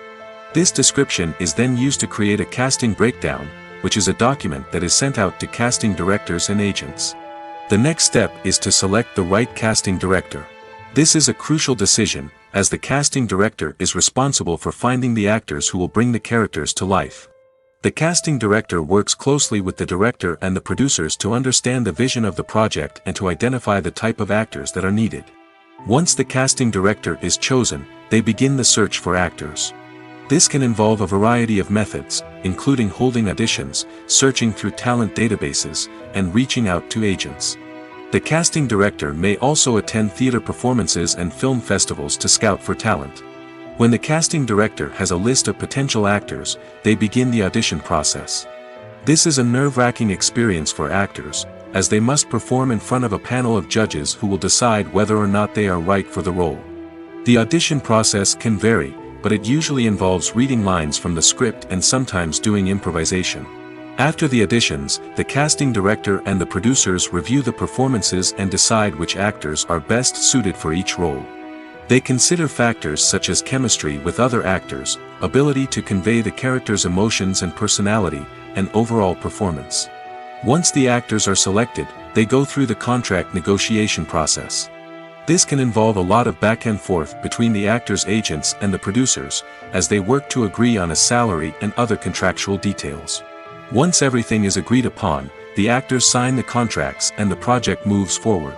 This description is then used to create a casting breakdown, which is a document that is sent out to casting directors and agents. The next step is to select the right casting director. This is a crucial decision, as the casting director is responsible for finding the actors who will bring the characters to life. The casting director works closely with the director and the producers to understand the vision of the project and to identify the type of actors that are needed. Once the casting director is chosen, they begin the search for actors. This can involve a variety of methods, including holding auditions, searching through talent databases, and reaching out to agents. The casting director may also attend theater performances and film festivals to scout for talent. When the casting director has a list of potential actors, they begin the audition process. This is a nerve-wracking experience for actors, as they must perform in front of a panel of judges who will decide whether or not they are right for the role. The audition process can vary, but it usually involves reading lines from the script and sometimes doing improvisation. After the auditions, the casting director and the producers review the performances and decide which actors are best suited for each role. They consider factors such as chemistry with other actors, ability to convey the character's emotions and personality, and overall performance. Once the actors are selected, they go through the contract negotiation process. This can involve a lot of back and forth between the actors' agents and the producers, as they work to agree on a salary and other contractual details. Once everything is agreed upon, the actors sign the contracts and the project moves forward.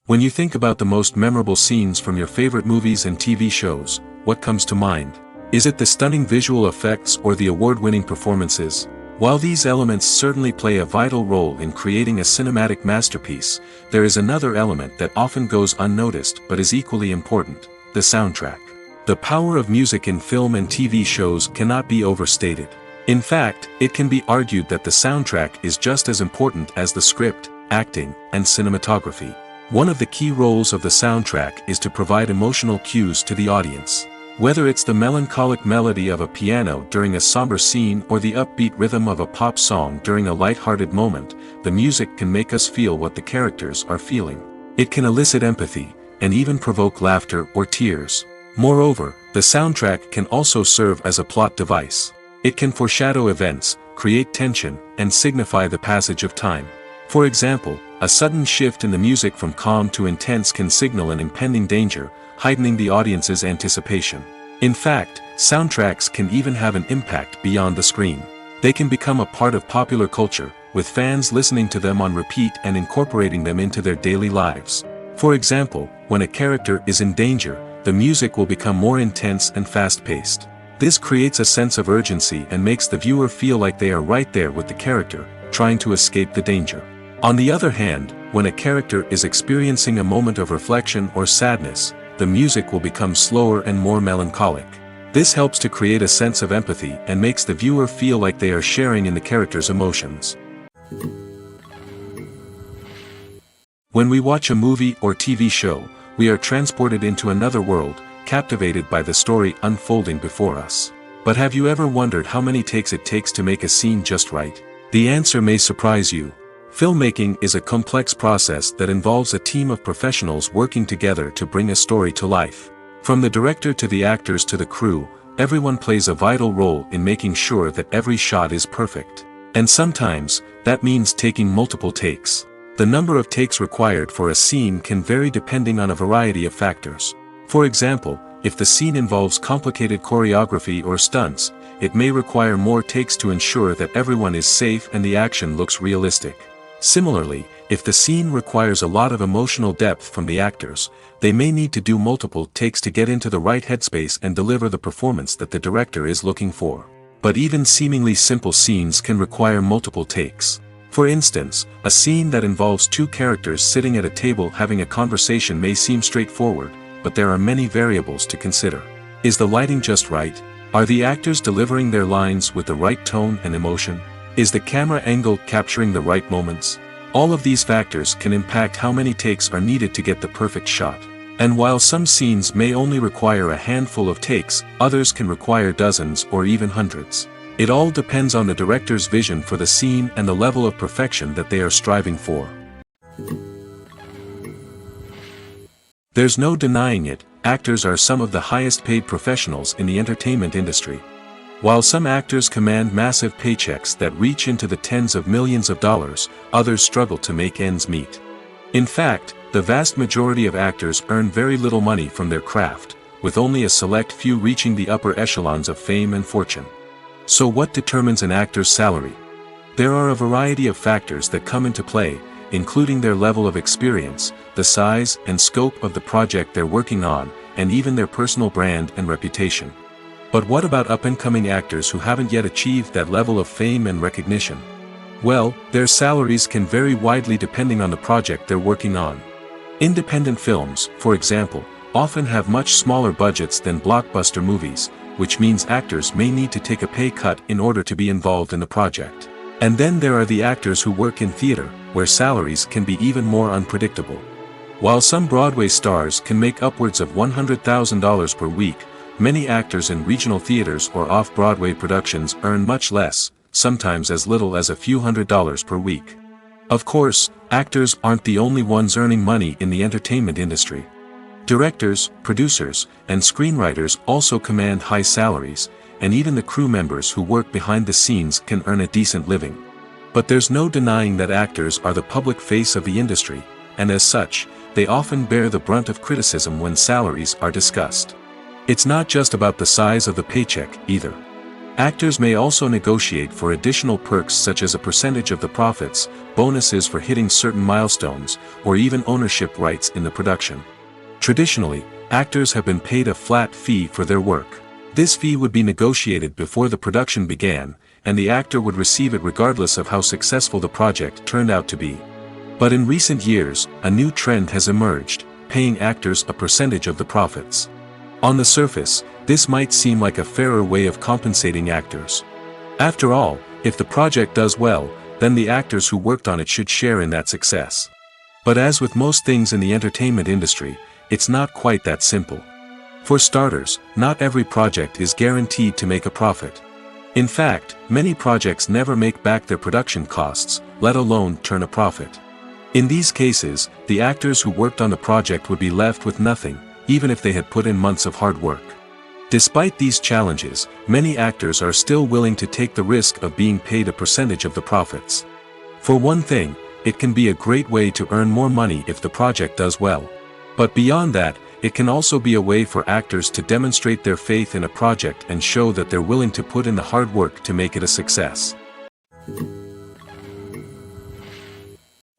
When you think about the most memorable scenes from your favorite movies and TV shows, what comes to mind? Is it the stunning visual effects or the award-winning performances? While these elements certainly play a vital role in creating a cinematic masterpiece, there is another element that often goes unnoticed but is equally important: the soundtrack. The power of music in film and TV shows cannot be overstated. In fact, it can be argued that the soundtrack is just as important as the script, acting, and cinematography. One of the key roles of the soundtrack is to provide emotional cues to the audience. Whether it's the melancholic melody of a piano during a somber scene or the upbeat rhythm of a pop song during a light-hearted moment, the music can make us feel what the characters are feeling. It can elicit empathy, and even provoke laughter or tears. Moreover, the soundtrack can also serve as a plot device. It can foreshadow events, create tension, and signify the passage of time. For example, a sudden shift in the music from calm to intense can signal an impending danger, heightening the audience's anticipation. In fact, soundtracks can even have an impact beyond the screen. They can become a part of popular culture, with fans listening to them on repeat and incorporating them into their daily lives. For example, when a character is in danger, the music will become more intense and fast-paced. This creates a sense of urgency and makes the viewer feel like they are right there with the character, trying to escape the danger. On the other hand, when a character is experiencing a moment of reflection or sadness, the music will become slower and more melancholic. This helps to create a sense of empathy and makes the viewer feel like they are sharing in the character's emotions. When we watch a movie or TV show, we are transported into another world, captivated by the story unfolding before us. But have you ever wondered how many takes it takes to make a scene just right? The answer may surprise you. Filmmaking is a complex process that involves a team of professionals working together to bring a story to life. From the director to the actors to the crew, everyone plays a vital role in making sure that every shot is perfect. And sometimes, that means taking multiple takes. The number of takes required for a scene can vary depending on a variety of factors. For example, if the scene involves complicated choreography or stunts, it may require more takes to ensure that everyone is safe and the action looks realistic. Similarly, if the scene requires a lot of emotional depth from the actors, they may need to do multiple takes to get into the right headspace and deliver the performance that the director is looking for. But even seemingly simple scenes can require multiple takes. For instance, a scene that involves two characters sitting at a table having a conversation may seem straightforward, but there are many variables to consider. Is the lighting just right? Are the actors delivering their lines with the right tone and emotion? Is the camera angle capturing the right moments? All of these factors can impact how many takes are needed to get the perfect shot. And while some scenes may only require a handful of takes, others can require dozens or even hundreds. It all depends on the director's vision for the scene and the level of perfection that they are striving for. There's no denying it, actors are some of the highest paid professionals in the entertainment industry. While some actors command massive paychecks that reach into the tens of millions of dollars, others struggle to make ends meet. In fact, the vast majority of actors earn very little money from their craft, with only a select few reaching the upper echelons of fame and fortune. So what determines an actor's salary? There are a variety of factors that come into play, including their level of experience, the size and scope of the project they're working on, and even their personal brand and reputation. But what about up-and-coming actors who haven't yet achieved that level of fame and recognition? Well, their salaries can vary widely depending on the project they're working on. Independent films, for example, often have much smaller budgets than blockbuster movies, which means actors may need to take a pay cut in order to be involved in the project. And then there are the actors who work in theater, where salaries can be even more unpredictable. While some Broadway stars can make upwards of $100,000 per week, many actors in regional theaters or off-Broadway productions earn much less, sometimes as little as a few $100s per week. Of course, actors aren't the only ones earning money in the entertainment industry. Directors, producers, and screenwriters also command high salaries, and even the crew members who work behind the scenes can earn a decent living. But there's no denying that actors are the public face of the industry, and as such, they often bear the brunt of criticism when salaries are discussed. It's not just about the size of the paycheck, either. Actors may also negotiate for additional perks such as a percentage of the profits, bonuses for hitting certain milestones, or even ownership rights in the production. Traditionally, actors have been paid a flat fee for their work. This fee would be negotiated before the production began, and the actor would receive it regardless of how successful the project turned out to be. But in recent years, a new trend has emerged, paying actors a percentage of the profits. On the surface, this might seem like a fairer way of compensating actors. After all, if the project does well, then the actors who worked on it should share in that success. But as with most things in the entertainment industry, it's not quite that simple. For starters, not every project is guaranteed to make a profit. In fact, many projects never make back their production costs, let alone turn a profit. In these cases, the actors who worked on the project would be left with nothing, even if they had put in months of hard work. Despite these challenges, many actors are still willing to take the risk of being paid a percentage of the profits. For one thing, it can be a great way to earn more money if the project does well. But beyond that, it can also be a way for actors to demonstrate their faith in a project and show that they're willing to put in the hard work to make it a success.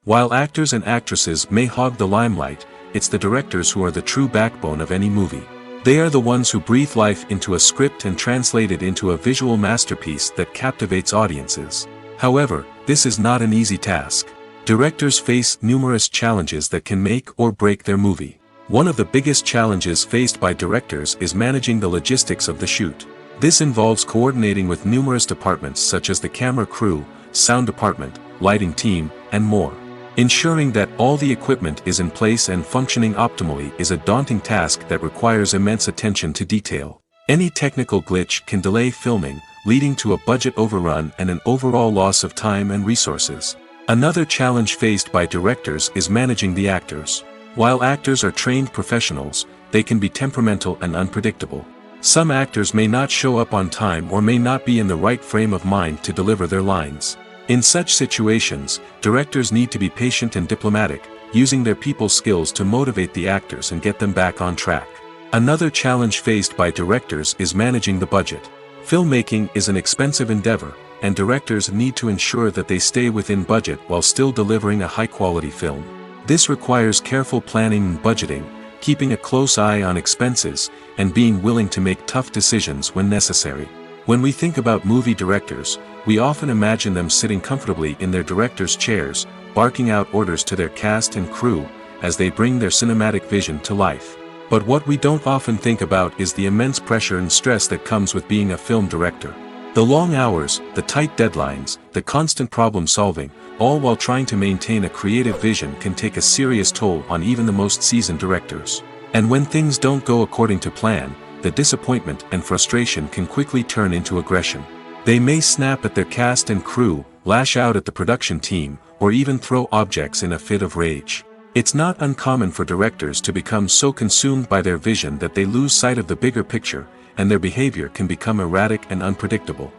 While actors and actresses may hog the limelight, it's the directors who are the true backbone of any movie. They are the ones who breathe life into a script and translate it into a visual masterpiece that captivates audiences. However, this is not an easy task. Directors face numerous challenges that can make or break their movie. One of the biggest challenges faced by directors is managing the logistics of the shoot. This involves coordinating with numerous departments such as the camera crew, sound department, lighting team, and more. Ensuring that all the equipment is in place and functioning optimally is a daunting task that requires immense attention to detail. Any technical glitch can delay filming, leading to a budget overrun and an overall loss of time and resources. Another challenge faced by directors is managing the actors. While actors are trained professionals, they can be temperamental and unpredictable. Some actors may not show up on time or may not be in the right frame of mind to deliver their lines. In such situations, directors need to be patient and diplomatic, using their people skills to motivate the actors and get them back on track. Another challenge faced by directors is managing the budget. Filmmaking is an expensive endeavor, and directors need to ensure that they stay within budget while still delivering a high-quality film. This requires careful planning and budgeting, keeping a close eye on expenses, and being willing to make tough decisions when necessary. When we think about movie directors, we often imagine them sitting comfortably in their director's chairs, barking out orders to their cast and crew, as they bring their cinematic vision to life. But what we don't often think about is the immense pressure and stress that comes with being a film director. The long hours, the tight deadlines, the constant problem-solving, all while trying to maintain a creative vision can take a serious toll on even the most seasoned directors. And when things don't go according to plan, the disappointment and frustration can quickly turn into aggression. They may snap at their cast and crew, lash out at the production team, or even throw objects in a fit of rage. It's not uncommon for directors to become so consumed by their vision that they lose sight of the bigger picture, and their behavior can become erratic and unpredictable.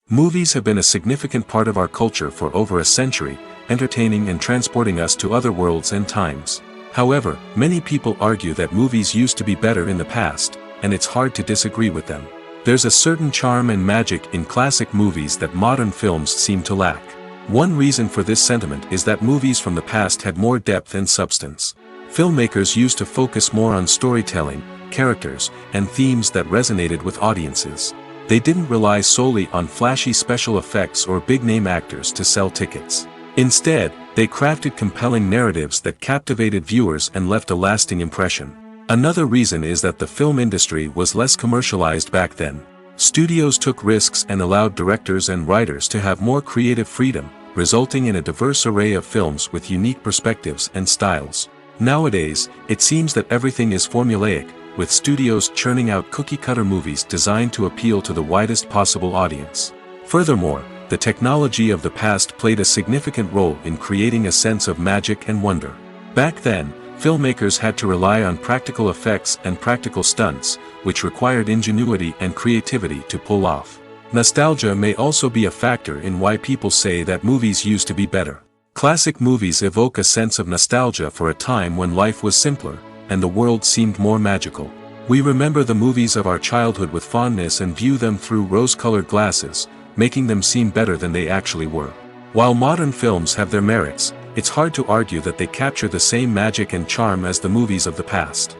Movies have been a significant part of our culture for over a century, entertaining and transporting us to other worlds and times. However, many people argue that movies used to be better in the past, and it's hard to disagree with them. There's a certain charm and magic in classic movies that modern films seem to lack. One reason for this sentiment is that movies from the past had more depth and substance. Filmmakers used to focus more on storytelling, characters, and themes that resonated with audiences. They didn't rely solely on flashy special effects or big-name actors to sell tickets. Instead, they crafted compelling narratives that captivated viewers and left a lasting impression. Another reason is that the film industry was less commercialized back then. Studios took risks and allowed directors and writers to have more creative freedom, resulting in a diverse array of films with unique perspectives and styles. Nowadays, it seems that everything is formulaic, with studios churning out cookie-cutter movies designed to appeal to the widest possible audience. Furthermore, the technology of the past played a significant role in creating a sense of magic and wonder. Back then, filmmakers had to rely on practical effects and practical stunts, which required ingenuity and creativity to pull off. Nostalgia may also be a factor in why people say that movies used to be better. Classic movies evoke a sense of nostalgia for a time when life was simpler, and the world seemed more magical. We remember the movies of our childhood with fondness and view them through rose-colored glasses, making them seem better than they actually were. While modern films have their merits, it's hard to argue that they capture the same magic and charm as the movies of the past.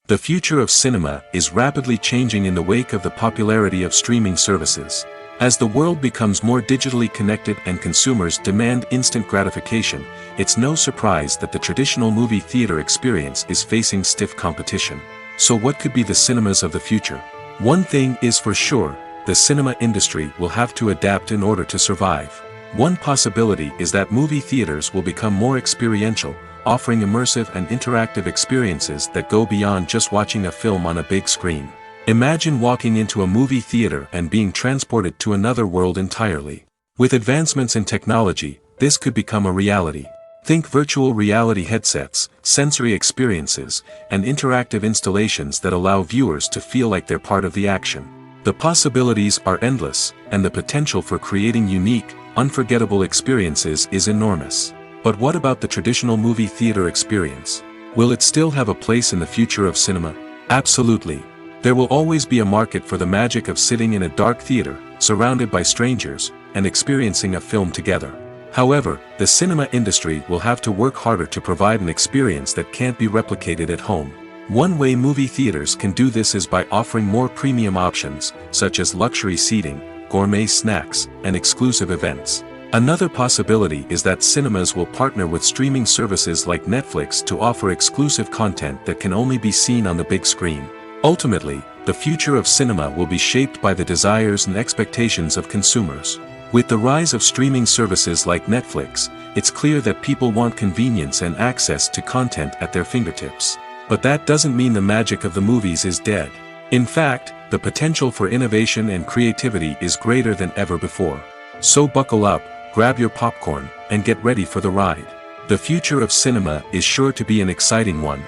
The future of cinema is rapidly changing in the wake of the popularity of streaming services. As the world becomes more digitally connected and consumers demand instant gratification, it's no surprise that the traditional movie theater experience is facing stiff competition. So what could be the cinemas of the future? One thing is for sure, the cinema industry will have to adapt in order to survive. One possibility is that movie theaters will become more experiential, offering immersive and interactive experiences that go beyond just watching a film on a big screen. Imagine walking into a movie theater and being transported to another world entirely. With advancements in technology, this could become a reality. Think virtual reality headsets, sensory experiences, and interactive installations that allow viewers to feel like they're part of the action. The possibilities are endless, and the potential for creating unique, unforgettable experiences is enormous. But what about the traditional movie theater experience? Will it still have a place in the future of cinema? Absolutely. There will always be a market for the magic of sitting in a dark theater, surrounded by strangers, and experiencing a film together. However, the cinema industry will have to work harder to provide an experience that can't be replicated at home. One way movie theaters can do this is by offering more premium options, such as luxury seating, gourmet snacks, and exclusive events. Another possibility is that cinemas will partner with streaming services like Netflix to offer exclusive content that can only be seen on the big screen. Ultimately, the future of cinema will be shaped by the desires and expectations of consumers. With the rise of streaming services like Netflix, it's clear that people want convenience and access to content at their fingertips. But that doesn't mean the magic of the movies is dead. In fact, the potential for innovation and creativity is greater than ever before. So buckle up, grab your popcorn, and get ready for the ride. The future of cinema is sure to be an exciting one.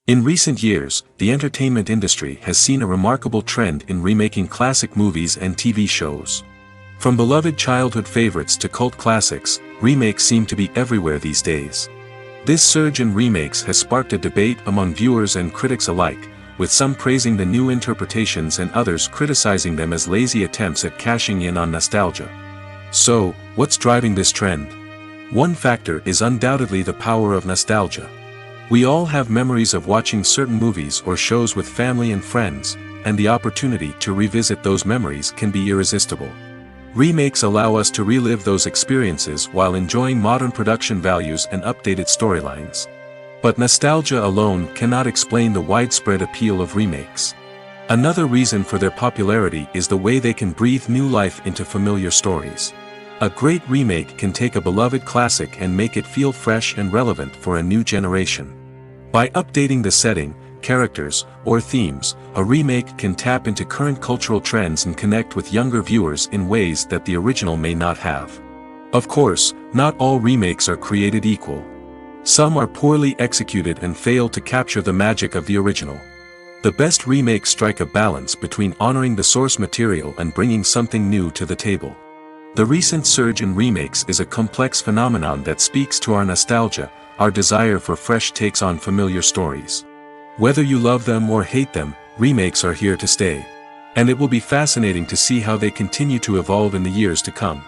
In recent years, the entertainment industry has seen a remarkable trend in remaking classic movies and TV shows. From beloved childhood favorites to cult classics, remakes seem to be everywhere these days. This surge in remakes has sparked a debate among viewers and critics alike, with some praising the new interpretations and others criticizing them as lazy attempts at cashing in on nostalgia. So, what's driving this trend? One factor is undoubtedly the power of nostalgia. We all have memories of watching certain movies or shows with family and friends, and the opportunity to revisit those memories can be irresistible. Remakes allow us to relive those experiences while enjoying modern production values and updated storylines. But nostalgia alone cannot explain the widespread appeal of remakes. Another reason for their popularity is the way they can breathe new life into familiar stories. A great remake can take a beloved classic and make it feel fresh and relevant for a new generation. By updating the setting, characters, or themes, a remake can tap into current cultural trends and connect with younger viewers in ways that the original may not have. Of course, not all remakes are created equal. Some are poorly executed and fail to capture the magic of the original. The best remakes strike a balance between honoring the source material and bringing something new to the table. The recent surge in remakes is a complex phenomenon that speaks to our nostalgia, our desire for fresh takes on familiar stories. Whether you love them or hate them, remakes are here to stay. And it will be fascinating to see how they continue to evolve in the years to come.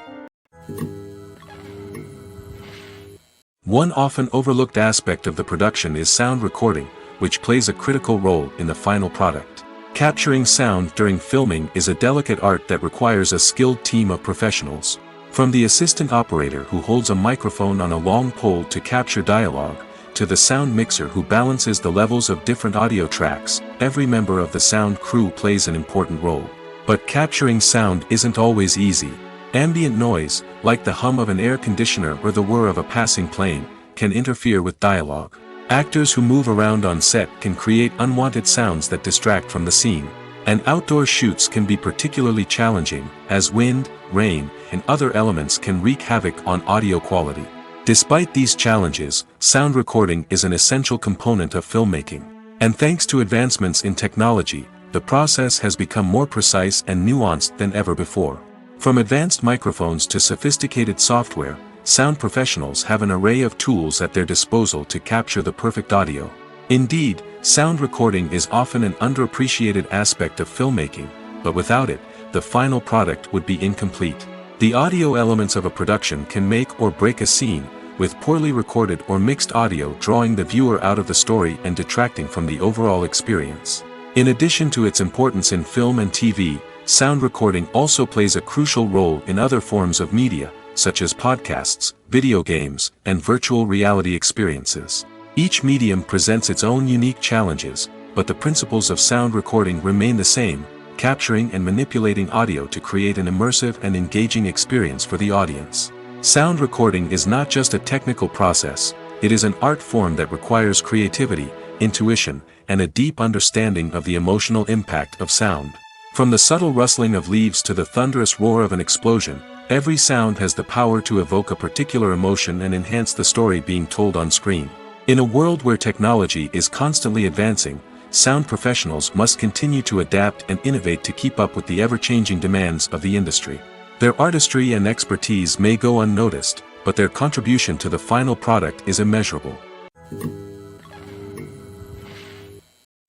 One often overlooked aspect of the production is sound recording, which plays a critical role in the final product. Capturing sound during filming is a delicate art that requires a skilled team of professionals. From the assistant operator who holds a microphone on a long pole to capture dialogue, to the sound mixer who balances the levels of different audio tracks, every member of the sound crew plays an important role. But capturing sound isn't always easy. Ambient noise, like the hum of an air conditioner or the whir of a passing plane, can interfere with dialogue. Actors who move around on set can create unwanted sounds that distract from the scene. And outdoor shoots can be particularly challenging, as wind, rain, and other elements can wreak havoc on audio quality. Despite these challenges, sound recording is an essential component of filmmaking. And thanks to advancements in technology, the process has become more precise and nuanced than ever before. From advanced microphones to sophisticated software, sound professionals have an array of tools at their disposal to capture the perfect audio. Indeed, sound recording is often an underappreciated aspect of filmmaking, but without it, the final product would be incomplete. The audio elements of a production can make or break a scene, with poorly recorded or mixed audio drawing the viewer out of the story and detracting from the overall experience. In addition to its importance in film and TV, sound recording also plays a crucial role in other forms of media, such as podcasts, video games, and virtual reality experiences. Each medium presents its own unique challenges, but the principles of sound recording remain the same, capturing and manipulating audio to create an immersive and engaging experience for the audience. Sound recording is not just a technical process, it is an art form that requires creativity, intuition, and a deep understanding of the emotional impact of sound. From the subtle rustling of leaves to the thunderous roar of an explosion, every sound has the power to evoke a particular emotion and enhance the story being told on screen. In a world where technology is constantly advancing, sound professionals must continue to adapt and innovate to keep up with the ever-changing demands of the industry. Their artistry and expertise may go unnoticed, but their contribution to the final product is immeasurable.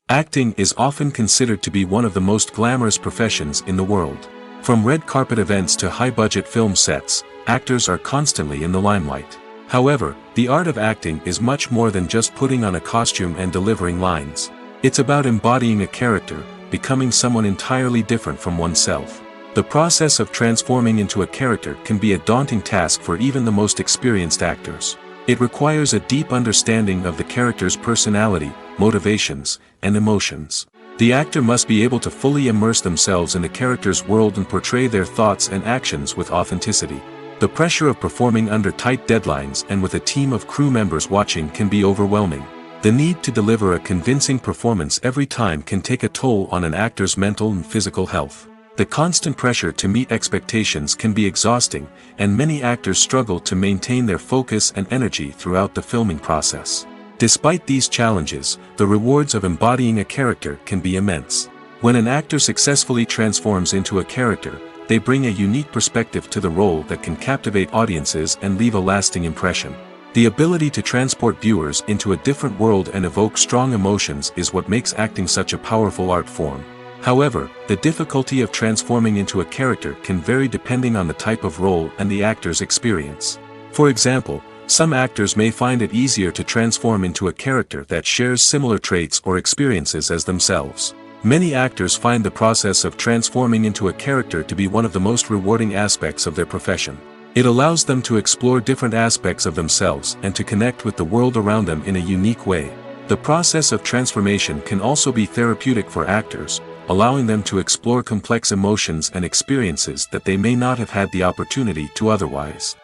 Acting is often considered to be one of the most glamorous professions in the world. From red carpet events to high-budget film sets, actors are constantly in the limelight. However, the art of acting is much more than just putting on a costume and delivering lines. It's about embodying a character, becoming someone entirely different from oneself. The process of transforming into a character can be a daunting task for even the most experienced actors. It requires a deep understanding of the character's personality, motivations, and emotions. The actor must be able to fully immerse themselves in the character's world and portray their thoughts and actions with authenticity. The pressure of performing under tight deadlines and with a team of crew members watching can be overwhelming. The need to deliver a convincing performance every time can take a toll on an actor's mental and physical health. The constant pressure to meet expectations can be exhausting, and many actors struggle to maintain their focus and energy throughout the filming process. Despite these challenges, the rewards of embodying a character can be immense. When an actor successfully transforms into a character, they bring a unique perspective to the role that can captivate audiences and leave a lasting impression. The ability to transport viewers into a different world and evoke strong emotions is what makes acting such a powerful art form. However, the difficulty of transforming into a character can vary depending on the type of role and the actor's experience. For example, some actors may find it easier to transform into a character that shares similar traits or experiences as themselves. Many actors find the process of transforming into a character to be one of the most rewarding aspects of their profession. It allows them to explore different aspects of themselves and to connect with the world around them in a unique way. The process of transformation can also be therapeutic for actors, allowing them to explore complex emotions and experiences that they may not have had the opportunity to otherwise.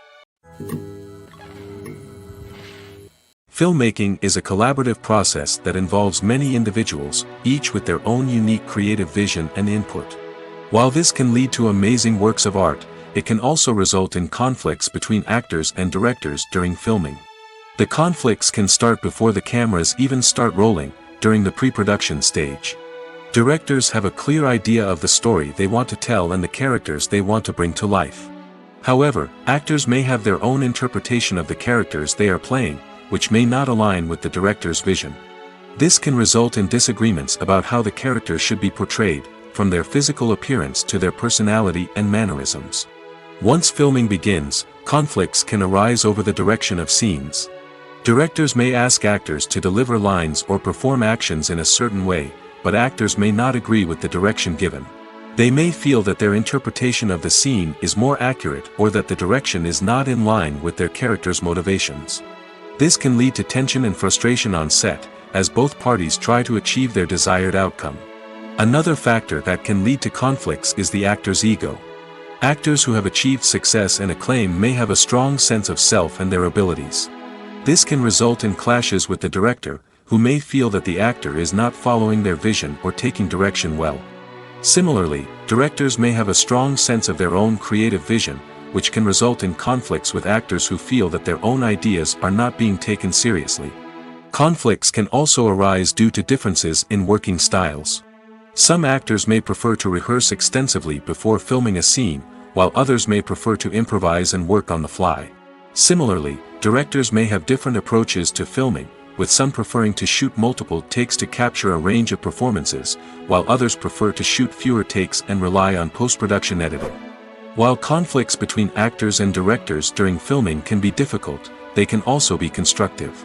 Filmmaking is a collaborative process that involves many individuals, each with their own unique creative vision and input. While this can lead to amazing works of art, it can also result in conflicts between actors and directors during filming. The conflicts can start before the cameras even start rolling, during the pre-production stage. Directors have a clear idea of the story they want to tell and the characters they want to bring to life. However, actors may have their own interpretation of the characters they are playing, which may not align with the director's vision. This can result in disagreements about how the character should be portrayed, from their physical appearance to their personality and mannerisms. Once filming begins, conflicts can arise over the direction of scenes. Directors may ask actors to deliver lines or perform actions in a certain way, but actors may not agree with the direction given. They may feel that their interpretation of the scene is more accurate or that the direction is not in line with their character's motivations. This can lead to tension and frustration on set, as both parties try to achieve their desired outcome. Another factor that can lead to conflicts is the actor's ego. Actors who have achieved success and acclaim may have a strong sense of self and their abilities. This can result in clashes with the director, who may feel that the actor is not following their vision or taking direction well. Similarly, directors may have a strong sense of their own creative vision, which can result in conflicts with actors who feel that their own ideas are not being taken seriously. Conflicts can also arise due to differences in working styles. Some actors may prefer to rehearse extensively before filming a scene, while others may prefer to improvise and work on the fly. Similarly, directors may have different approaches to filming, with some preferring to shoot multiple takes to capture a range of performances, while others prefer to shoot fewer takes and rely on post-production editing. While conflicts between actors and directors during filming can be difficult, they can also be constructive.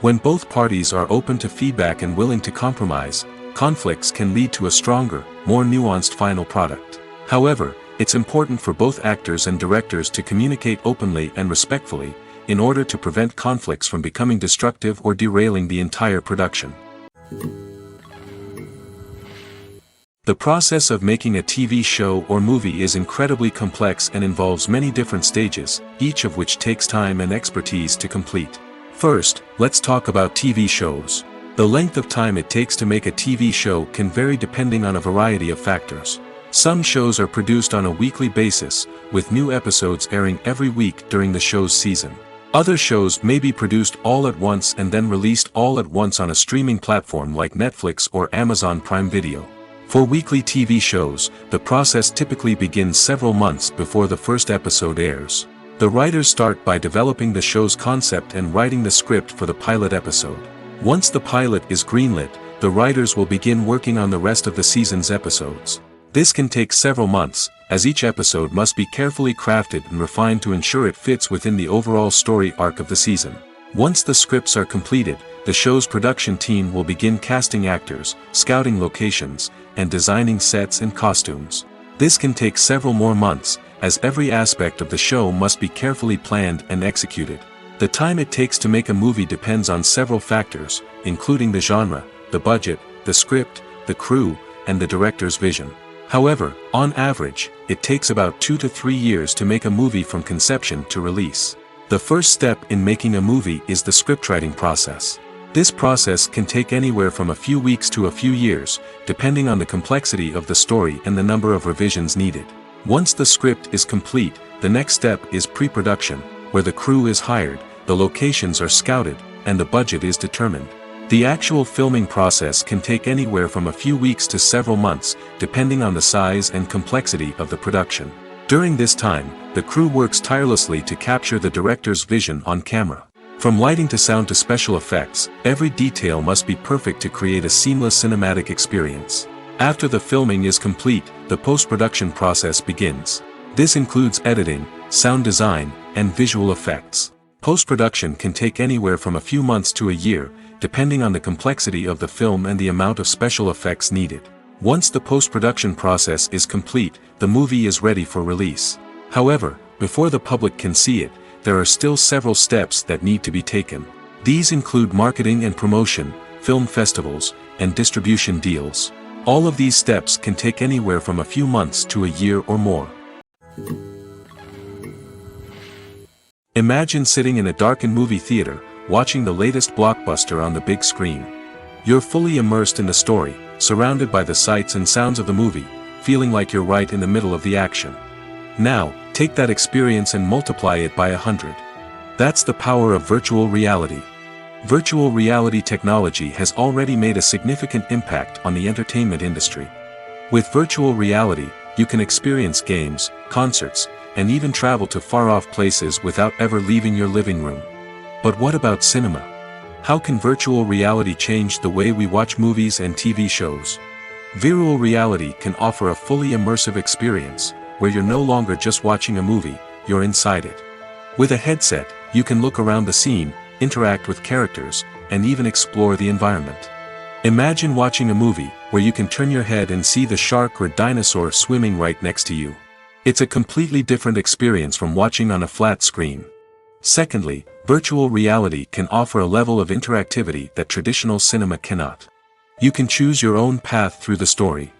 When both parties are open to feedback and willing to compromise, conflicts can lead to a stronger, more nuanced final product. However, it's important for both actors and directors to communicate openly and respectfully, in order to prevent conflicts from becoming destructive or derailing the entire production. The process of making a TV show or movie is incredibly complex and involves many different stages, each of which takes time and expertise to complete. First, let's talk about TV shows. The length of time it takes to make a TV show can vary depending on a variety of factors. Some shows are produced on a weekly basis, with new episodes airing every week during the show's season. Other shows may be produced all at once and then released all at once on a streaming platform like Netflix or Amazon Prime Video. For weekly TV shows, the process typically begins several months before the first episode airs. The writers start by developing the show's concept and writing the script for the pilot episode. Once the pilot is greenlit, the writers will begin working on the rest of the season's episodes. This can take several months, as each episode must be carefully crafted and refined to ensure it fits within the overall story arc of the season. Once the scripts are completed, the show's production team will begin casting actors, scouting locations, and designing sets and costumes. This can take several more months, as every aspect of the show must be carefully planned and executed. The time it takes to make a movie depends on several factors, including the genre, the budget, the script, the crew, and the director's vision. However, on average, it takes about 2 to 3 years to make a movie from conception to release. The first step in making a movie is the scriptwriting process. This process can take anywhere from a few weeks to a few years, depending on the complexity of the story and the number of revisions needed. Once the script is complete, the next step is pre-production, where the crew is hired, the locations are scouted, and the budget is determined. The actual filming process can take anywhere from a few weeks to several months, depending on the size and complexity of the production. During this time, the crew works tirelessly to capture the director's vision on camera. From lighting to sound to special effects, every detail must be perfect to create a seamless cinematic experience. After the filming is complete, the post-production process begins. This includes editing, sound design, and visual effects. Post-production can take anywhere from a few months to a year, depending on the complexity of the film and the amount of special effects needed. Once the post-production process is complete, the movie is ready for release. However, before the public can see it, there are still several steps that need to be taken. These include marketing and promotion, film festivals, and distribution deals. All of these steps can take anywhere from a few months to a year or more. Imagine sitting in a darkened movie theater, watching the latest blockbuster on the big screen. You're fully immersed in the story, surrounded by the sights and sounds of the movie, feeling like you're right in the middle of the action. Now, take that experience and multiply it by 100. That's the power of virtual reality. Virtual reality technology has already made a significant impact on the entertainment industry. With virtual reality, you can experience games, concerts, and even travel to far-off places without ever leaving your living room. But what about cinema? How can virtual reality change the way we watch movies and TV shows? Virtual reality can offer a fully immersive experience, where you're no longer just watching a movie, you're inside it. With a headset, you can look around the scene, interact with characters, and even explore the environment. Imagine watching a movie, where you can turn your head and see the shark or dinosaur swimming right next to you. It's a completely different experience from watching on a flat screen. Secondly, virtual reality can offer a level of interactivity that traditional cinema cannot. You can choose your own path through the story.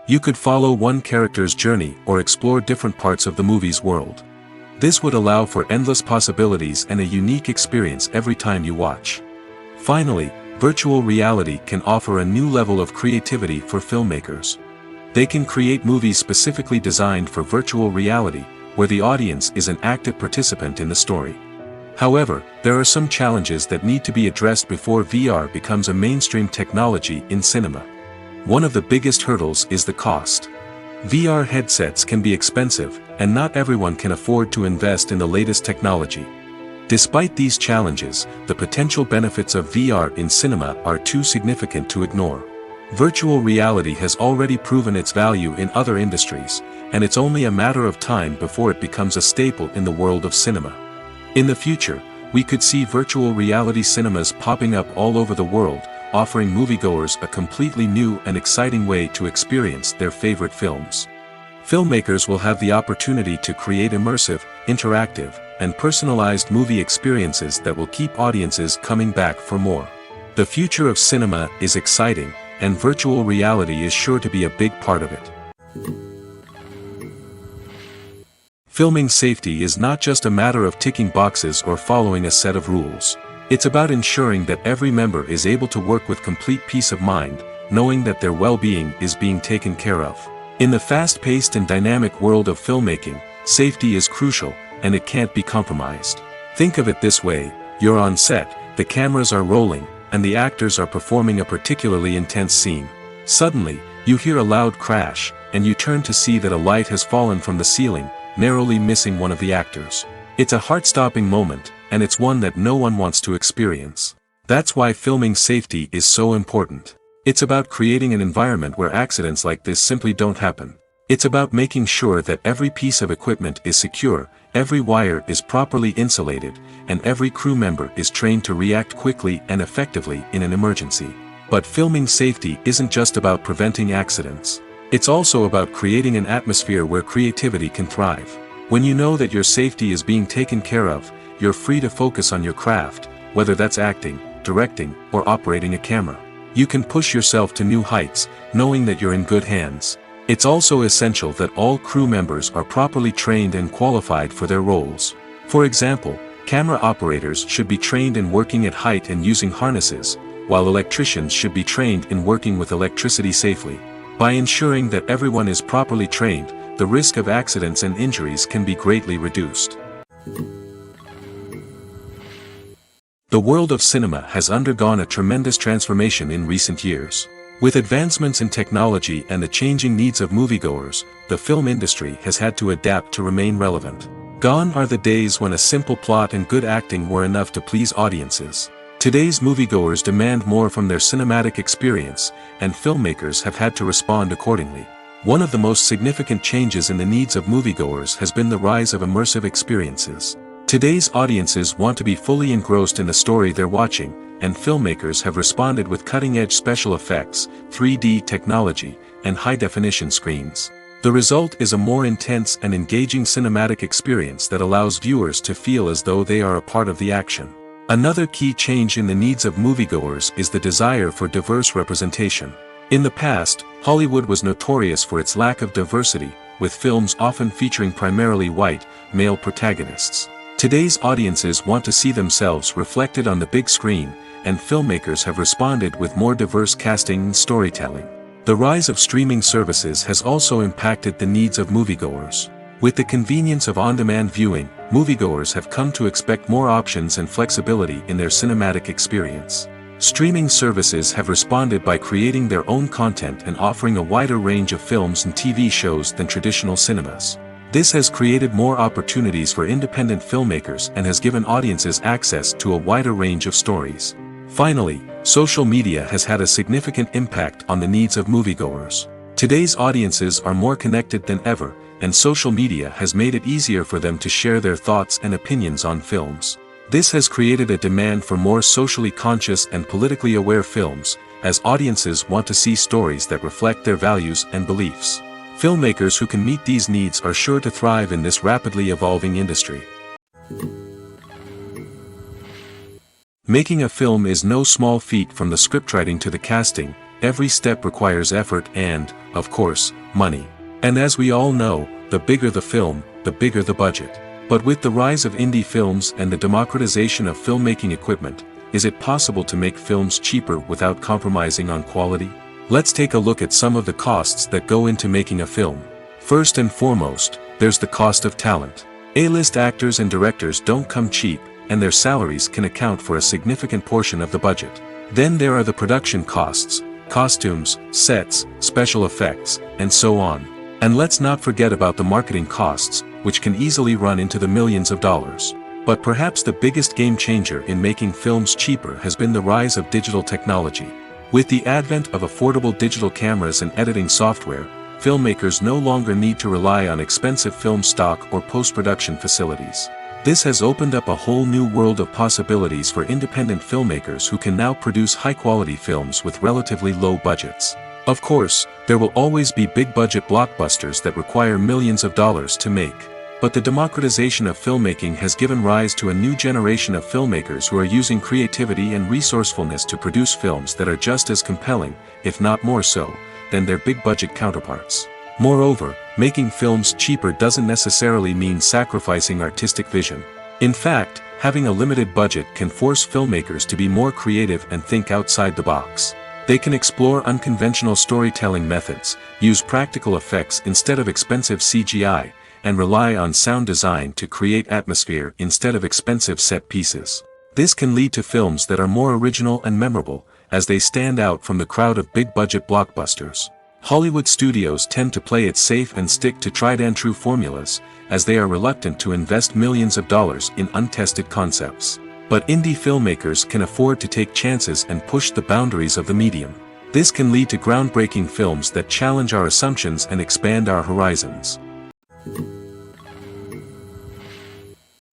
You could follow one character's journey or explore different parts of the movie's world. This would allow for endless possibilities and a unique experience every time you watch. Finally, virtual reality can offer a new level of creativity for filmmakers. They can create movies specifically designed for virtual reality, where the audience is an active participant in the story. However, there are some challenges that need to be addressed before VR becomes a mainstream technology in cinema. One of the biggest hurdles is the cost. VR headsets can be expensive, and not everyone can afford to invest in the latest technology. Despite these challenges, the potential benefits of VR in cinema are too significant to ignore. Virtual reality has already proven its value in other industries, and it's only a matter of time before it becomes a staple in the world of cinema. In the future, we could see virtual reality cinemas popping up all over the world, offering moviegoers a completely new and exciting way to experience their favorite films. Filmmakers will have the opportunity to create immersive, interactive, and personalized movie experiences that will keep audiences coming back for more. The future of cinema is exciting, and virtual reality is sure to be a big part of it. Filming safety is not just a matter of ticking boxes or following a set of rules. It's about ensuring that every member is able to work with complete peace of mind, knowing that their well-being is being taken care of. In the fast-paced and dynamic world of filmmaking, safety is crucial, and it can't be compromised. Think of it this way: you're on set, the cameras are rolling, and the actors are performing a particularly intense scene. Suddenly, you hear a loud crash, and you turn to see that a light has fallen from the ceiling, narrowly missing one of the actors. It's a heart-stopping moment, and it's one that no one wants to experience. That's why filming safety is so important. It's about creating an environment where accidents like this simply don't happen. It's about making sure that every piece of equipment is secure, every wire is properly insulated, and every crew member is trained to react quickly and effectively in an emergency. But filming safety isn't just about preventing accidents. It's also about creating an atmosphere where creativity can thrive. When you know that your safety is being taken care of, you're free to focus on your craft, whether that's acting, directing, or operating a camera. You can push yourself to new heights, knowing that you're in good hands. It's also essential that all crew members are properly trained and qualified for their roles. For example, camera operators should be trained in working at height and using harnesses, while electricians should be trained in working with electricity safely. By ensuring that everyone is properly trained, the risk of accidents and injuries can be greatly reduced. The world of cinema has undergone a tremendous transformation in recent years. With advancements in technology and the changing needs of moviegoers, the film industry has had to adapt to remain relevant. Gone are the days when a simple plot and good acting were enough to please audiences. Today's moviegoers demand more from their cinematic experience, and filmmakers have had to respond accordingly. One of the most significant changes in the needs of moviegoers has been the rise of immersive experiences. Today's audiences want to be fully engrossed in the story they're watching, and filmmakers have responded with cutting-edge special effects, 3D technology, and high-definition screens. The result is a more intense and engaging cinematic experience that allows viewers to feel as though they are a part of the action. Another key change in the needs of moviegoers is the desire for diverse representation. In the past, Hollywood was notorious for its lack of diversity, with films often featuring primarily white, male protagonists. Today's audiences want to see themselves reflected on the big screen, and filmmakers have responded with more diverse casting and storytelling. The rise of streaming services has also impacted the needs of moviegoers. With the convenience of on-demand viewing, moviegoers have come to expect more options and flexibility in their cinematic experience. Streaming services have responded by creating their own content and offering a wider range of films and TV shows than traditional cinemas. This has created more opportunities for independent filmmakers and has given audiences access to a wider range of stories. Finally, social media has had a significant impact on the needs of moviegoers. Today's audiences are more connected than ever, and social media has made it easier for them to share their thoughts and opinions on films. This has created a demand for more socially conscious and politically aware films, as audiences want to see stories that reflect their values and beliefs. Filmmakers who can meet these needs are sure to thrive in this rapidly evolving industry. Making a film is no small feat. From the scriptwriting to the casting, every step requires effort and, of course, money. And as we all know, the bigger the film, the bigger the budget. But with the rise of indie films and the democratization of filmmaking equipment, is it possible to make films cheaper without compromising on quality? Let's take a look at some of the costs that go into making a film. First and foremost, there's the cost of talent. A-list actors and directors don't come cheap, and their salaries can account for a significant portion of the budget. Then there are the production costs, costumes, sets, special effects, and so on. And let's not forget about the marketing costs, which can easily run into the millions of dollars. But perhaps the biggest game changer in making films cheaper has been the rise of digital technology. With the advent of affordable digital cameras and editing software, filmmakers no longer need to rely on expensive film stock or post-production facilities. This has opened up a whole new world of possibilities for independent filmmakers who can now produce high-quality films with relatively low budgets. Of course, there will always be big-budget blockbusters that require millions of dollars to make. But the democratization of filmmaking has given rise to a new generation of filmmakers who are using creativity and resourcefulness to produce films that are just as compelling, if not more so, than their big-budget counterparts. Moreover, making films cheaper doesn't necessarily mean sacrificing artistic vision. In fact, having a limited budget can force filmmakers to be more creative and think outside the box. They can explore unconventional storytelling methods, use practical effects instead of expensive CGI, and rely on sound design to create atmosphere instead of expensive set pieces. This can lead to films that are more original and memorable, as they stand out from the crowd of big-budget blockbusters. Hollywood studios tend to play it safe and stick to tried-and-true formulas, as they are reluctant to invest millions of dollars in untested concepts. But indie filmmakers can afford to take chances and push the boundaries of the medium. This can lead to groundbreaking films that challenge our assumptions and expand our horizons.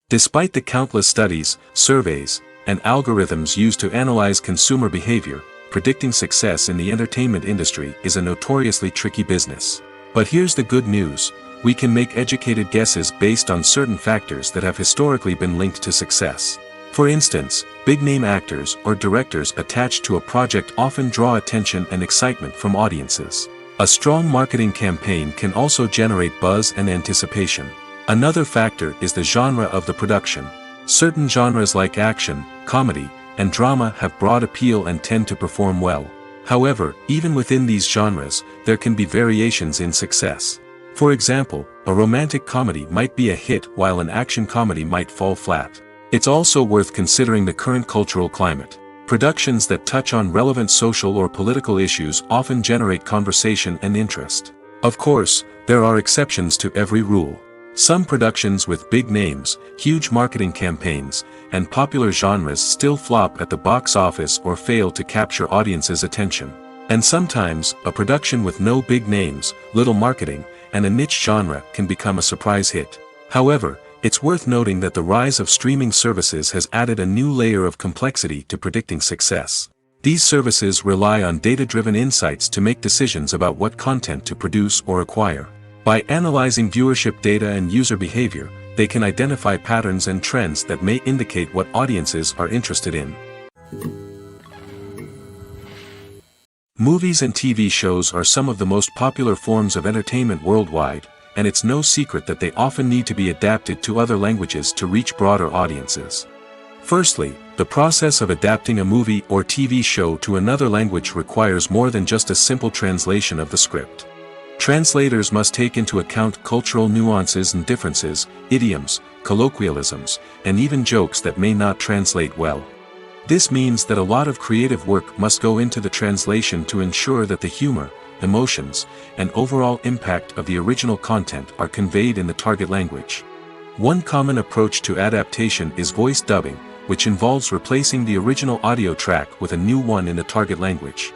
Despite the countless studies, surveys, and algorithms used to analyze consumer behavior, predicting success in the entertainment industry is a notoriously tricky business. But here's the good news: we can make educated guesses based on certain factors that have historically been linked to success. For instance, big-name actors or directors attached to a project often draw attention and excitement from audiences. A strong marketing campaign can also generate buzz and anticipation. Another factor is the genre of the production. Certain genres like action, comedy, and drama have broad appeal and tend to perform well. However, even within these genres, there can be variations in success. For example, a romantic comedy might be a hit while an action comedy might fall flat. It's also worth considering the current cultural climate. Productions that touch on relevant social or political issues often generate conversation and interest. Of course, there are exceptions to every rule. Some productions with big names, huge marketing campaigns, and popular genres still flop at the box office or fail to capture audiences' attention. And sometimes, a production with no big names, little marketing, and a niche genre can become a surprise hit. However, it's worth noting that the rise of streaming services has added a new layer of complexity to predicting success. These services rely on data-driven insights to make decisions about what content to produce or acquire. By analyzing viewership data and user behavior, they can identify patterns and trends that may indicate what audiences are interested in. Movies and TV shows are some of the most popular forms of entertainment worldwide, and it's no secret that they often need to be adapted to other languages to reach broader audiences. Firstly, the process of adapting a movie or TV show to another language requires more than just a simple translation of the script. Translators must take into account cultural nuances and differences, idioms, colloquialisms, and even jokes that may not translate well. This means that a lot of creative work must go into the translation to ensure that the humor, emotions, and overall impact of the original content are conveyed in the target language. One common approach to adaptation is voice dubbing, which involves replacing the original audio track with a new one in the target language.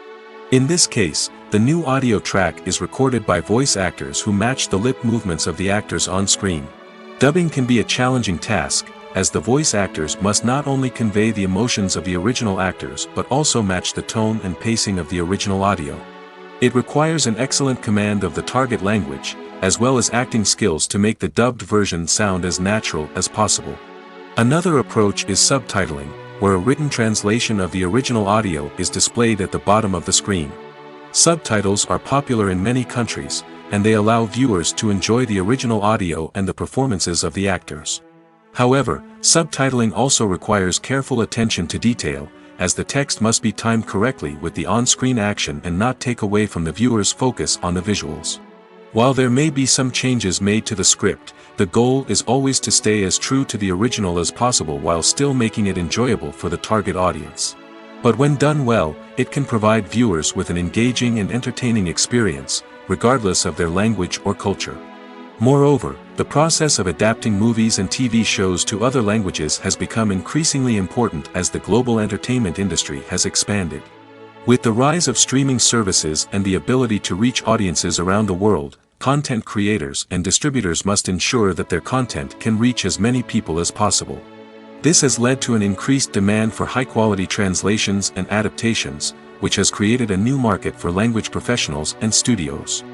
In this case, the new audio track is recorded by voice actors who match the lip movements of the actors on screen. Dubbing can be a challenging task, as the voice actors must not only convey the emotions of the original actors but also match the tone and pacing of the original audio. It requires an excellent command of the target language, as well as acting skills to make the dubbed version sound as natural as possible. Another approach is subtitling, where a written translation of the original audio is displayed at the bottom of the screen. Subtitles are popular in many countries, and they allow viewers to enjoy the original audio and the performances of the actors. However, subtitling also requires careful attention to detail, as the text must be timed correctly with the on-screen action and not take away from the viewer's focus on the visuals. While there may be some changes made to the script, the goal is always to stay as true to the original as possible while still making it enjoyable for the target audience. But when done well, it can provide viewers with an engaging and entertaining experience, regardless of their language or culture. Moreover, the process of adapting movies and TV shows to other languages has become increasingly important as the global entertainment industry has expanded. With the rise of streaming services and the ability to reach audiences around the world, content creators and distributors must ensure that their content can reach as many people as possible. This has led to an increased demand for high-quality translations and adaptations, which has created a new market for language professionals and studios.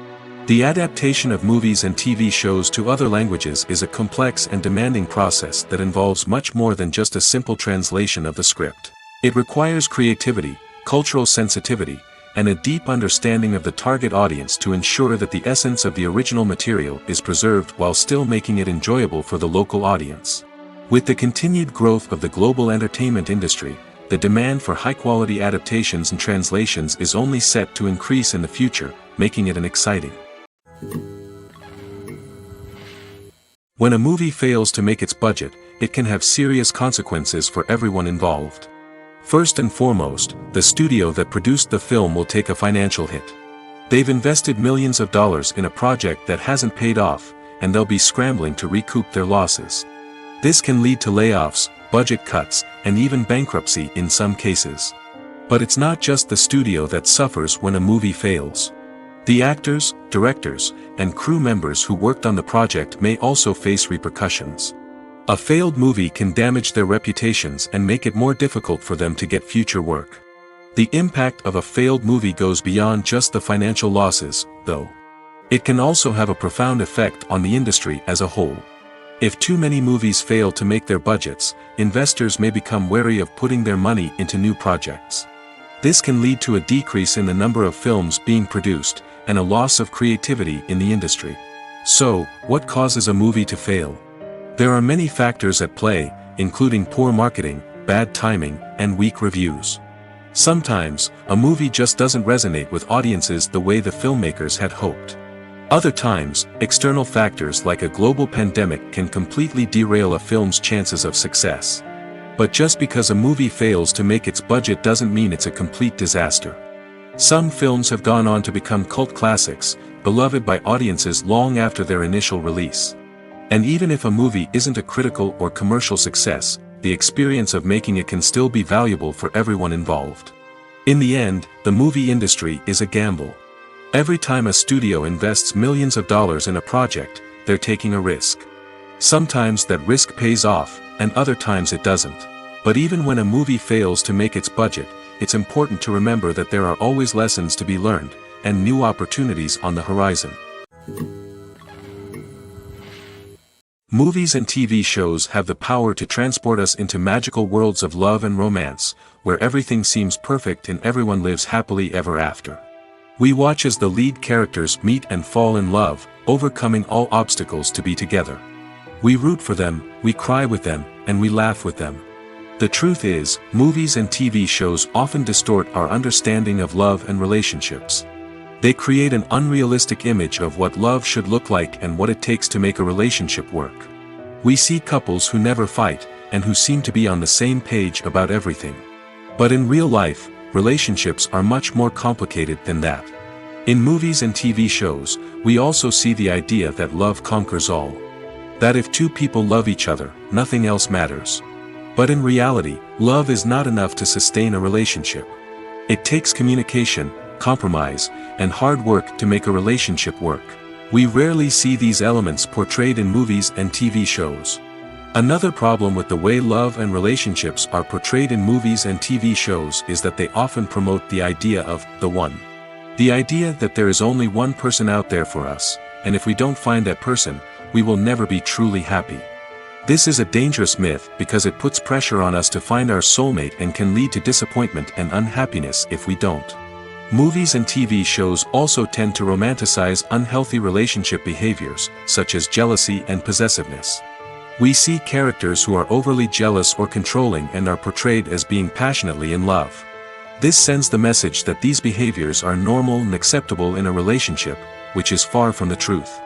The adaptation of movies and TV shows to other languages is a complex and demanding process that involves much more than just a simple translation of the script. It requires creativity, cultural sensitivity, and a deep understanding of the target audience to ensure that the essence of the original material is preserved while still making it enjoyable for the local audience. With the continued growth of the global entertainment industry, the demand for high-quality adaptations and translations is only set to increase in the future, making it exciting. When a movie fails to make its budget, it can have serious consequences for everyone involved. First and foremost, the studio that produced the film will take a financial hit. They've invested millions of dollars in a project that hasn't paid off, and they'll be scrambling to recoup their losses. This can lead to layoffs, budget cuts, and even bankruptcy in some cases. But it's not just the studio that suffers when a movie fails. The actors, directors, and crew members who worked on the project may also face repercussions. A failed movie can damage their reputations and make it more difficult for them to get future work. The impact of a failed movie goes beyond just the financial losses, though. It can also have a profound effect on the industry as a whole. If too many movies fail to make their budgets, investors may become wary of putting their money into new projects. This can lead to a decrease in the number of films being produced, and a loss of creativity in the industry. So, what causes a movie to fail? There are many factors at play, including poor marketing, bad timing, and weak reviews. Sometimes, a movie just doesn't resonate with audiences the way the filmmakers had hoped. Other times, external factors like a global pandemic can completely derail a film's chances of success. But just because a movie fails to make its budget doesn't mean it's a complete disaster. Some films have gone on to become cult classics, beloved by audiences long after their initial release. And even if a movie isn't a critical or commercial success, the experience of making it can still be valuable for everyone involved. In the end, the movie industry is a gamble. Every time a studio invests millions of dollars in a project, they're taking a risk. Sometimes that risk pays off, and other times it doesn't. But even when a movie fails to make its budget, it's important to remember that there are always lessons to be learned, and new opportunities on the horizon. Movies and TV shows have the power to transport us into magical worlds of love and romance, where everything seems perfect and everyone lives happily ever after. We watch as the lead characters meet and fall in love, overcoming all obstacles to be together. We root for them, we cry with them, and we laugh with them. The truth is, movies and TV shows often distort our understanding of love and relationships. They create an unrealistic image of what love should look like and what it takes to make a relationship work. We see couples who never fight, and who seem to be on the same page about everything. But in real life, relationships are much more complicated than that. In movies and TV shows, we also see the idea that love conquers all. That if two people love each other, nothing else matters. But in reality, love is not enough to sustain a relationship. It takes communication, compromise, and hard work to make a relationship work. We rarely see these elements portrayed in movies and TV shows. Another problem with the way love and relationships are portrayed in movies and TV shows is that they often promote the idea of the one. The idea that there is only one person out there for us, and if we don't find that person, we will never be truly happy. This is a dangerous myth because it puts pressure on us to find our soulmate and can lead to disappointment and unhappiness if we don't. Movies and TV shows also tend to romanticize unhealthy relationship behaviors, such as jealousy and possessiveness. We see characters who are overly jealous or controlling and are portrayed as being passionately in love. This sends the message that these behaviors are normal and acceptable in a relationship, which is far from the truth.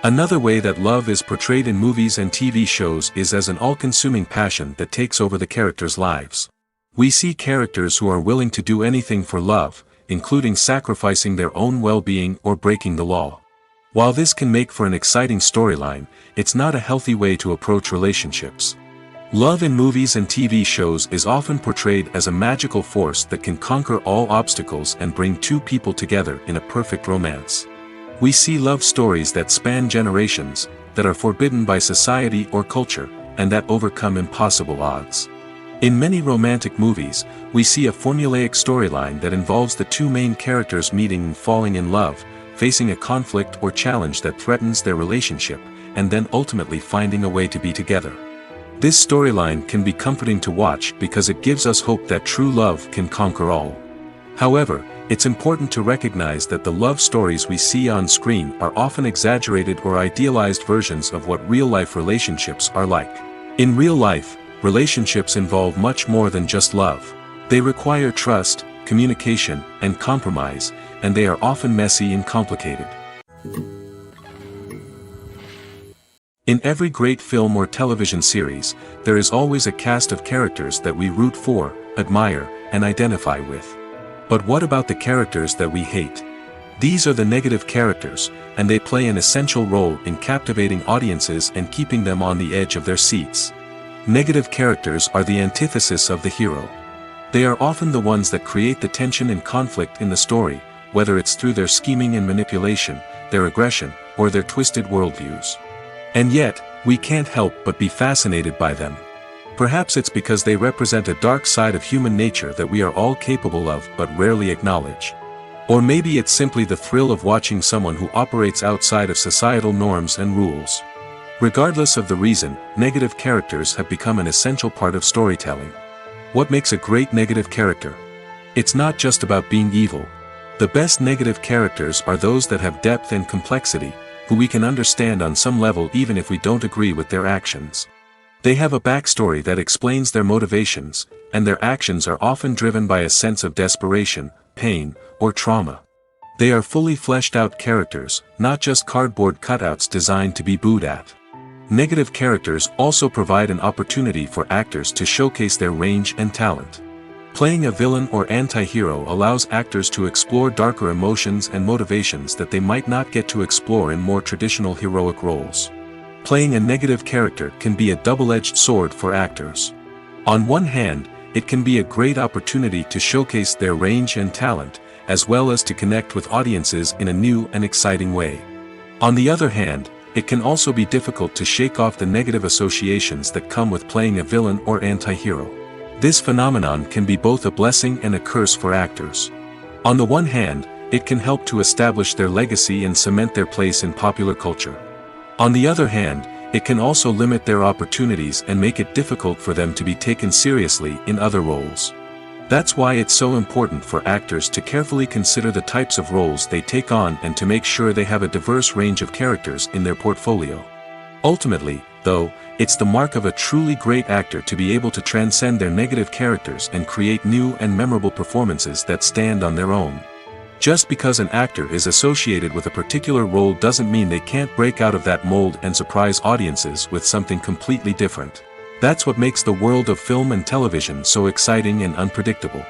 Another way that love is portrayed in movies and TV shows is as an all-consuming passion that takes over the characters' lives. We see characters who are willing to do anything for love, including sacrificing their own well-being or breaking the law. While this can make for an exciting storyline, it's not a healthy way to approach relationships. Love in movies and TV shows is often portrayed as a magical force that can conquer all obstacles and bring two people together in a perfect romance. We see love stories that span generations, that are forbidden by society or culture, and that overcome impossible odds. In many romantic movies, we see a formulaic storyline that involves the two main characters meeting and falling in love, facing a conflict or challenge that threatens their relationship, and then ultimately finding a way to be together. This storyline can be comforting to watch because it gives us hope that true love can conquer all. However, it's important to recognize that the love stories we see on screen are often exaggerated or idealized versions of what real-life relationships are like. In real life, relationships involve much more than just love. They require trust, communication, and compromise, and they are often messy and complicated. In every great film or television series, there is always a cast of characters that we root for, admire, and identify with. But what about the characters that we hate? These are the negative characters, and they play an essential role in captivating audiences and keeping them on the edge of their seats. Negative characters are the antithesis of the hero. They are often the ones that create the tension and conflict in the story, whether it's through their scheming and manipulation, their aggression, or their twisted worldviews. And yet, we can't help but be fascinated by them. Perhaps it's because they represent a dark side of human nature that we are all capable of but rarely acknowledge. Or maybe it's simply the thrill of watching someone who operates outside of societal norms and rules. Regardless of the reason, negative characters have become an essential part of storytelling. What makes a great negative character? It's not just about being evil. The best negative characters are those that have depth and complexity, who we can understand on some level even if we don't agree with their actions. They have a backstory that explains their motivations, and their actions are often driven by a sense of desperation, pain, or trauma. They are fully fleshed out characters, not just cardboard cutouts designed to be booed at. Negative characters also provide an opportunity for actors to showcase their range and talent. Playing a villain or anti-hero allows actors to explore darker emotions and motivations that they might not get to explore in more traditional heroic roles. Playing a negative character can be a double-edged sword for actors. On one hand, it can be a great opportunity to showcase their range and talent, as well as to connect with audiences in a new and exciting way. On the other hand, it can also be difficult to shake off the negative associations that come with playing a villain or anti-hero. This phenomenon can be both a blessing and a curse for actors. On the one hand, it can help to establish their legacy and cement their place in popular culture. On the other hand, it can also limit their opportunities and make it difficult for them to be taken seriously in other roles. That's why it's so important for actors to carefully consider the types of roles they take on and to make sure they have a diverse range of characters in their portfolio. Ultimately, though, it's the mark of a truly great actor to be able to transcend their negative characters and create new and memorable performances that stand on their own. Just because an actor is associated with a particular role doesn't mean they can't break out of that mold and surprise audiences with something completely different. That's what makes the world of film and television so exciting and unpredictable.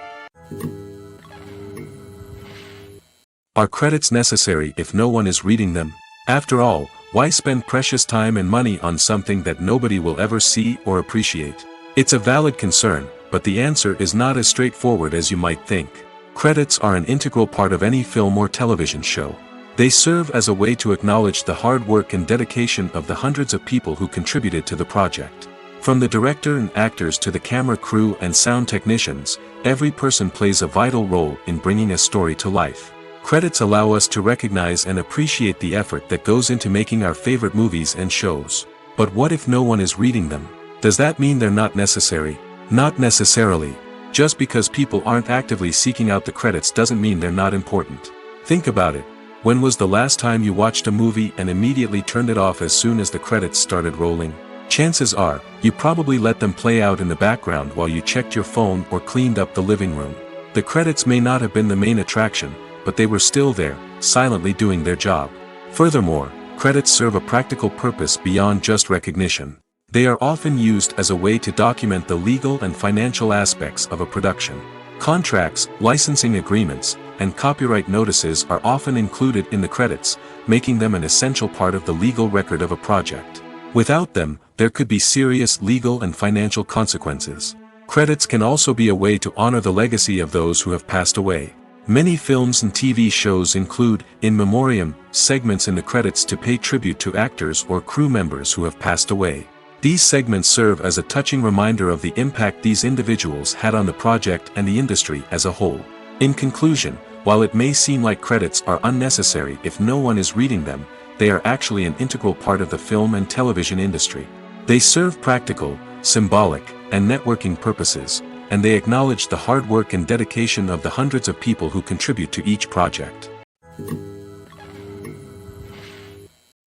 Are credits necessary if no one is reading them? After all, why spend precious time and money on something that nobody will ever see or appreciate? It's a valid concern, but the answer is not as straightforward as you might think. Credits are an integral part of any film or television show. They serve as a way to acknowledge the hard work and dedication of the hundreds of people who contributed to the project. From the director and actors to the camera crew and sound technicians, every person plays a vital role in bringing a story to life. Credits allow us to recognize and appreciate the effort that goes into making our favorite movies and shows. But what if no one is reading them? Does that mean they're not necessary? Not necessarily. Just because people aren't actively seeking out the credits doesn't mean they're not important. Think about it. When was the last time you watched a movie and immediately turned it off as soon as the credits started rolling? Chances are, you probably let them play out in the background while you checked your phone or cleaned up the living room. The credits may not have been the main attraction, but they were still there, silently doing their job. Furthermore, credits serve a practical purpose beyond just recognition. They are often used as a way to document the legal and financial aspects of a production. Contracts, licensing agreements, and copyright notices are often included in the credits, making them an essential part of the legal record of a project. Without them, there could be serious legal and financial consequences. Credits can also be a way to honor the legacy of those who have passed away. Many films and TV shows include, in memoriam, segments in the credits to pay tribute to actors or crew members who have passed away. These segments serve as a touching reminder of the impact these individuals had on the project and the industry as a whole. In conclusion, while it may seem like credits are unnecessary if no one is reading them, they are actually an integral part of the film and television industry. They serve practical, symbolic, and networking purposes, and they acknowledge the hard work and dedication of the hundreds of people who contribute to each project.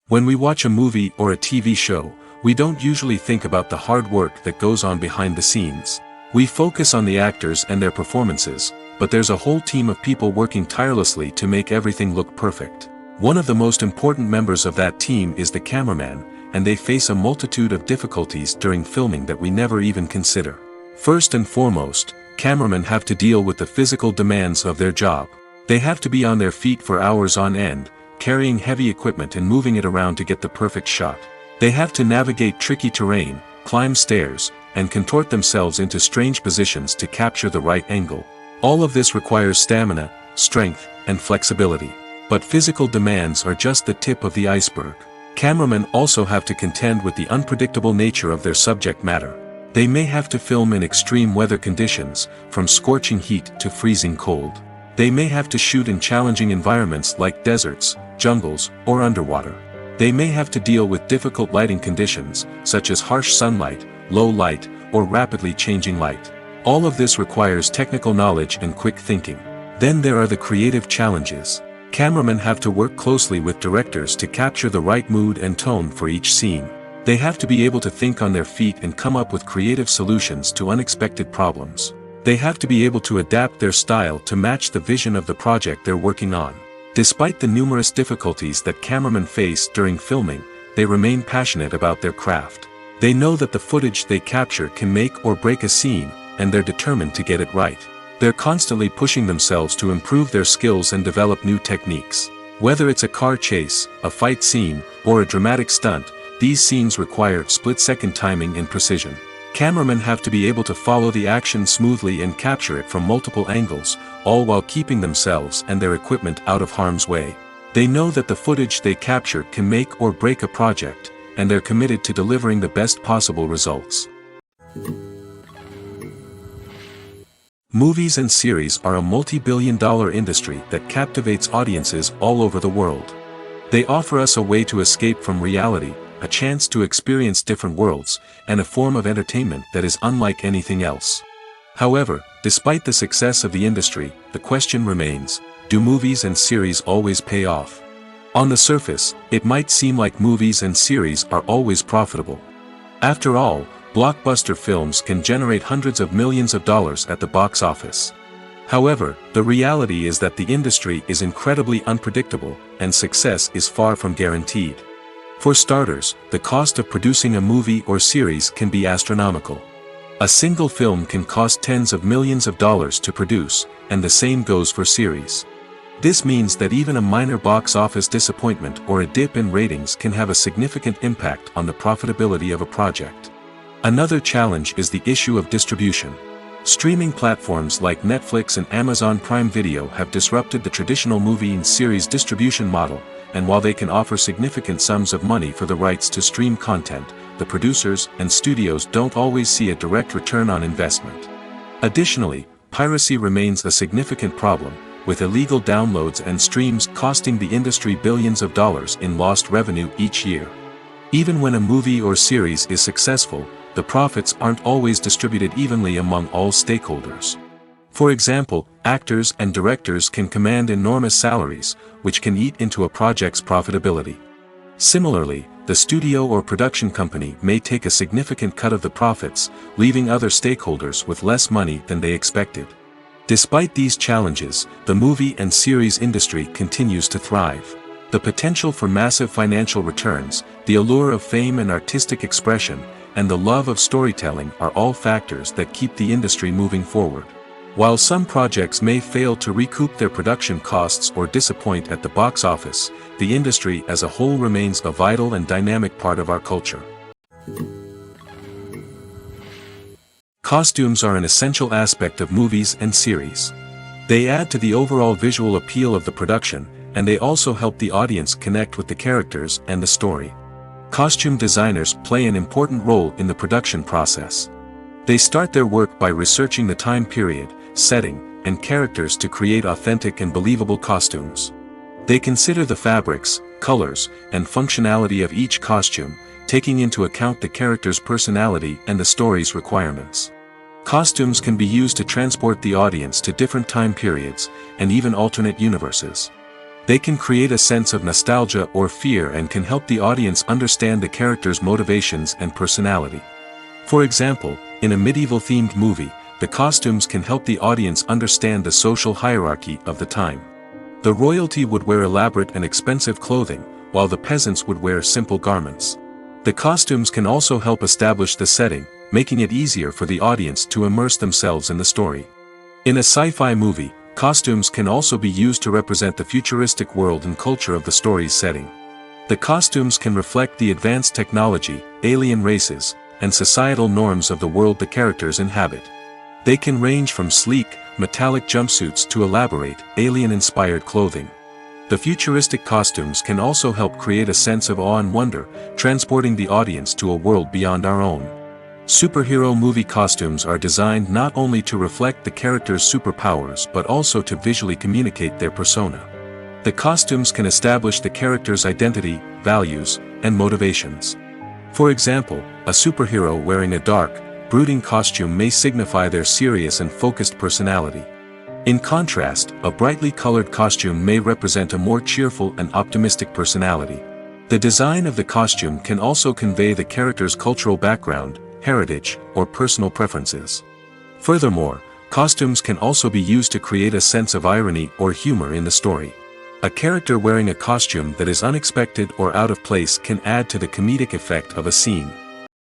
When we watch a movie or a TV show, we don't usually think about the hard work that goes on behind the scenes. We focus on the actors and their performances, but there's a whole team of people working tirelessly to make everything look perfect. One of the most important members of that team is the cameraman, and they face a multitude of difficulties during filming that we never even consider. First and foremost, cameramen have to deal with the physical demands of their job. They have to be on their feet for hours on end, carrying heavy equipment and moving it around to get the perfect shot. They have to navigate tricky terrain, climb stairs, and contort themselves into strange positions to capture the right angle. All of this requires stamina, strength, and flexibility. But physical demands are just the tip of the iceberg. Cameramen also have to contend with the unpredictable nature of their subject matter. They may have to film in extreme weather conditions, from scorching heat to freezing cold. They may have to shoot in challenging environments like deserts, jungles, or underwater. They may have to deal with difficult lighting conditions, such as harsh sunlight, low light, or rapidly changing light. All of this requires technical knowledge and quick thinking. Then there are the creative challenges. Cameramen have to work closely with directors to capture the right mood and tone for each scene. They have to be able to think on their feet and come up with creative solutions to unexpected problems. They have to be able to adapt their style to match the vision of the project they're working on. Despite the numerous difficulties that cameramen face during filming, they remain passionate about their craft. They know that the footage they capture can make or break a scene, and they're determined to get it right. They're constantly pushing themselves to improve their skills and develop new techniques. Whether it's a car chase, a fight scene, or a dramatic stunt, these scenes require split-second timing and precision. Cameramen have to be able to follow the action smoothly and capture it from multiple angles, all while keeping themselves and their equipment out of harm's way. They know that the footage they capture can make or break a project, and they're committed to delivering the best possible results. Movies and series are a multi-billion-dollar industry that captivates audiences all over the world. They offer us a way to escape from reality, a chance to experience different worlds, and a form of entertainment that is unlike anything else. However, despite the success of the industry, the question remains, do movies and series always pay off? On the surface, it might seem like movies and series are always profitable. After all, blockbuster films can generate hundreds of millions of dollars at the box office. However, the reality is that the industry is incredibly unpredictable, and success is far from guaranteed. For starters, the cost of producing a movie or series can be astronomical. A single film can cost tens of millions of dollars to produce, and the same goes for series. This means that even a minor box office disappointment or a dip in ratings can have a significant impact on the profitability of a project. Another challenge is the issue of distribution. Streaming platforms like Netflix and Amazon Prime Video have disrupted the traditional movie and series distribution model, and while they can offer significant sums of money for the rights to stream content, the producers and studios don't always see a direct return on investment. Additionally, piracy remains a significant problem, with illegal downloads and streams costing the industry billions of dollars in lost revenue each year. Even when a movie or series is successful, the profits aren't always distributed evenly among all stakeholders. For example, actors and directors can command enormous salaries, which can eat into a project's profitability. Similarly, the studio or production company may take a significant cut of the profits, leaving other stakeholders with less money than they expected. Despite these challenges, the movie and series industry continues to thrive. The potential for massive financial returns, the allure of fame and artistic expression, and the love of storytelling are all factors that keep the industry moving forward. While some projects may fail to recoup their production costs or disappoint at the box office, the industry as a whole remains a vital and dynamic part of our culture. Costumes are an essential aspect of movies and series. They add to the overall visual appeal of the production, and they also help the audience connect with the characters and the story. Costume designers play an important role in the production process. They start their work by researching the time period, setting, and characters to create authentic and believable costumes. They consider the fabrics, colors, and functionality of each costume, taking into account the character's personality and the story's requirements. Costumes can be used to transport the audience to different time periods, and even alternate universes. They can create a sense of nostalgia or fear and can help the audience understand the character's motivations and personality. For example, in a medieval-themed movie, the costumes can help the audience understand the social hierarchy of the time. The royalty would wear elaborate and expensive clothing, while the peasants would wear simple garments. The costumes can also help establish the setting, making it easier for the audience to immerse themselves in the story. In a sci-fi movie, costumes can also be used to represent the futuristic world and culture of the story's setting. The costumes can reflect the advanced technology, alien races, and societal norms of the world the characters inhabit. They can range from sleek, metallic jumpsuits to elaborate, alien-inspired clothing. The futuristic costumes can also help create a sense of awe and wonder, transporting the audience to a world beyond our own. Superhero movie costumes are designed not only to reflect the character's superpowers but also to visually communicate their persona. The costumes can establish the character's identity, values, and motivations. For example, a superhero wearing a dark, brooding costume may signify their serious and focused personality. In contrast, a brightly colored costume may represent a more cheerful and optimistic personality. The design of the costume can also convey the character's cultural background, heritage, or personal preferences. Furthermore, costumes can also be used to create a sense of irony or humor in the story. A character wearing a costume that is unexpected or out of place can add to the comedic effect of a scene.